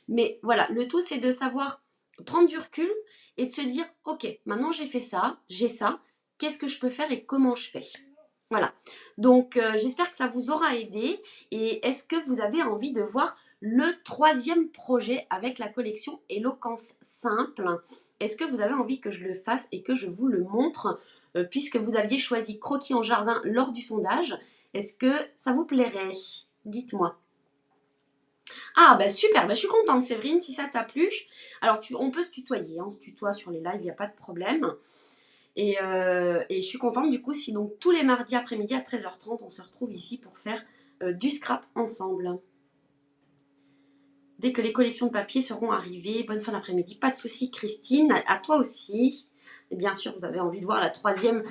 Mais voilà, le tout c'est de savoir prendre du recul et de se dire « Ok, maintenant j'ai fait ça, j'ai ça, qu'est-ce que je peux faire et comment je fais ?» Voilà, donc j'espère que ça vous aura aidé. Et est-ce que vous avez envie de voir le 3e projet avec la collection Éloquence Simple? Est-ce que vous avez envie que je le fasse et que je vous le montre puisque vous aviez choisi Croquis en jardin lors du sondage? Est-ce que ça vous plairait? Dites-moi. Ah bah super, bah, je suis contente Séverine si ça t'a plu. Alors on peut se tutoyer, hein, on se tutoie sur les lives, il n'y a pas de problème. Et je suis contente du coup si donc tous les mardis après-midi à 13h30 on se retrouve ici pour faire du scrap ensemble. Dès que les collections de papier seront arrivées, bonne fin d'après-midi, pas de souci Christine, à toi aussi. Et bien sûr vous avez envie de voir la troisième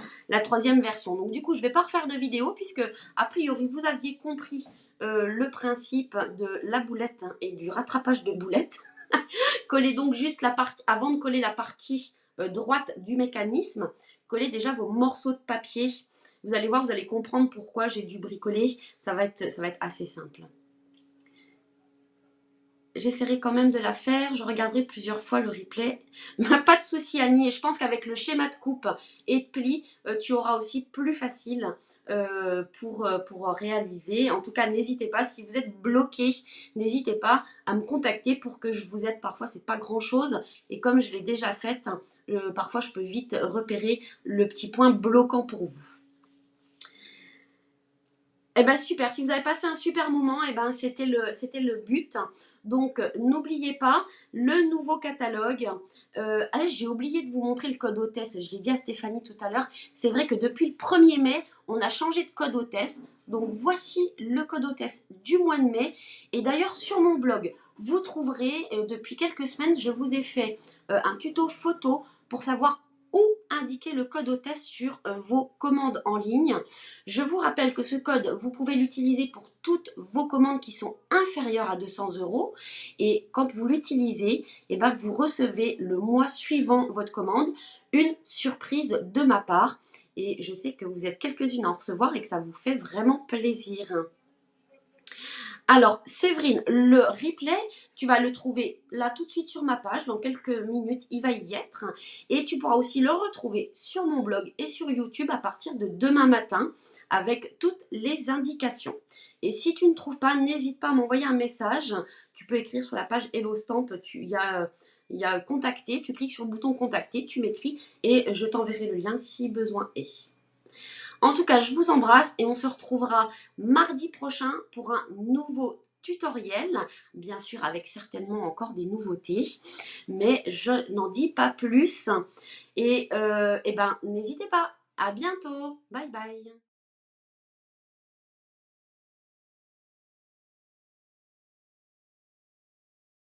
version. Donc du coup je ne vais pas refaire de vidéo puisque a priori vous aviez compris le principe de la boulette et du rattrapage de boulettes. Collez donc juste la partie, avant de coller la partie droite du mécanisme, collez déjà vos morceaux de papier. Vous allez voir, vous allez comprendre pourquoi j'ai dû bricoler. Ça va être assez simple. J'essaierai quand même de la faire. Je regarderai plusieurs fois le replay. Pas de souci Annie. Et je pense qu'avec le schéma de coupe et de pli, tu auras aussi plus facile pour réaliser. En tout cas, n'hésitez pas, si vous êtes bloqué, n'hésitez pas à me contacter pour que je vous aide. Parfois, c'est pas grand-chose et comme je l'ai déjà fait, parfois je peux vite repérer le petit point bloquant pour vous. Eh ben super, si vous avez passé un super moment, eh ben c'était le but. Donc n'oubliez pas le nouveau catalogue. J'ai oublié de vous montrer le code hôtesse, je l'ai dit à Stéphanie tout à l'heure. C'est vrai que depuis le 1er mai, on a changé de code hôtesse. Donc voici le code hôtesse du mois de mai. Et d'ailleurs sur mon blog, vous trouverez, depuis quelques semaines, je vous ai fait un tuto photo pour savoir où indiquer le code hôtesse sur vos commandes en ligne. Je vous rappelle que ce code, vous pouvez l'utiliser pour toutes vos commandes qui sont inférieures à 200 € et quand vous l'utilisez, eh ben, vous recevez le mois suivant votre commande une surprise de ma part et je sais que vous êtes quelques-unes à en recevoir et que ça vous fait vraiment plaisir. Alors, Séverine, le replay, tu vas le trouver là tout de suite sur ma page. Dans quelques minutes, il va y être. Et tu pourras aussi le retrouver sur mon blog et sur YouTube à partir de demain matin avec toutes les indications. Et si tu ne trouves pas, n'hésite pas à m'envoyer un message. Tu peux écrire sur la page Hello Stamp. Il y a contacter. Tu cliques sur le bouton contacter, tu m'écris et je t'enverrai le lien si besoin est. En tout cas, je vous embrasse et on se retrouvera mardi prochain pour un nouveau tutoriel, bien sûr avec certainement encore des nouveautés, mais je n'en dis pas plus. Et ben, n'hésitez pas. À bientôt. Bye bye.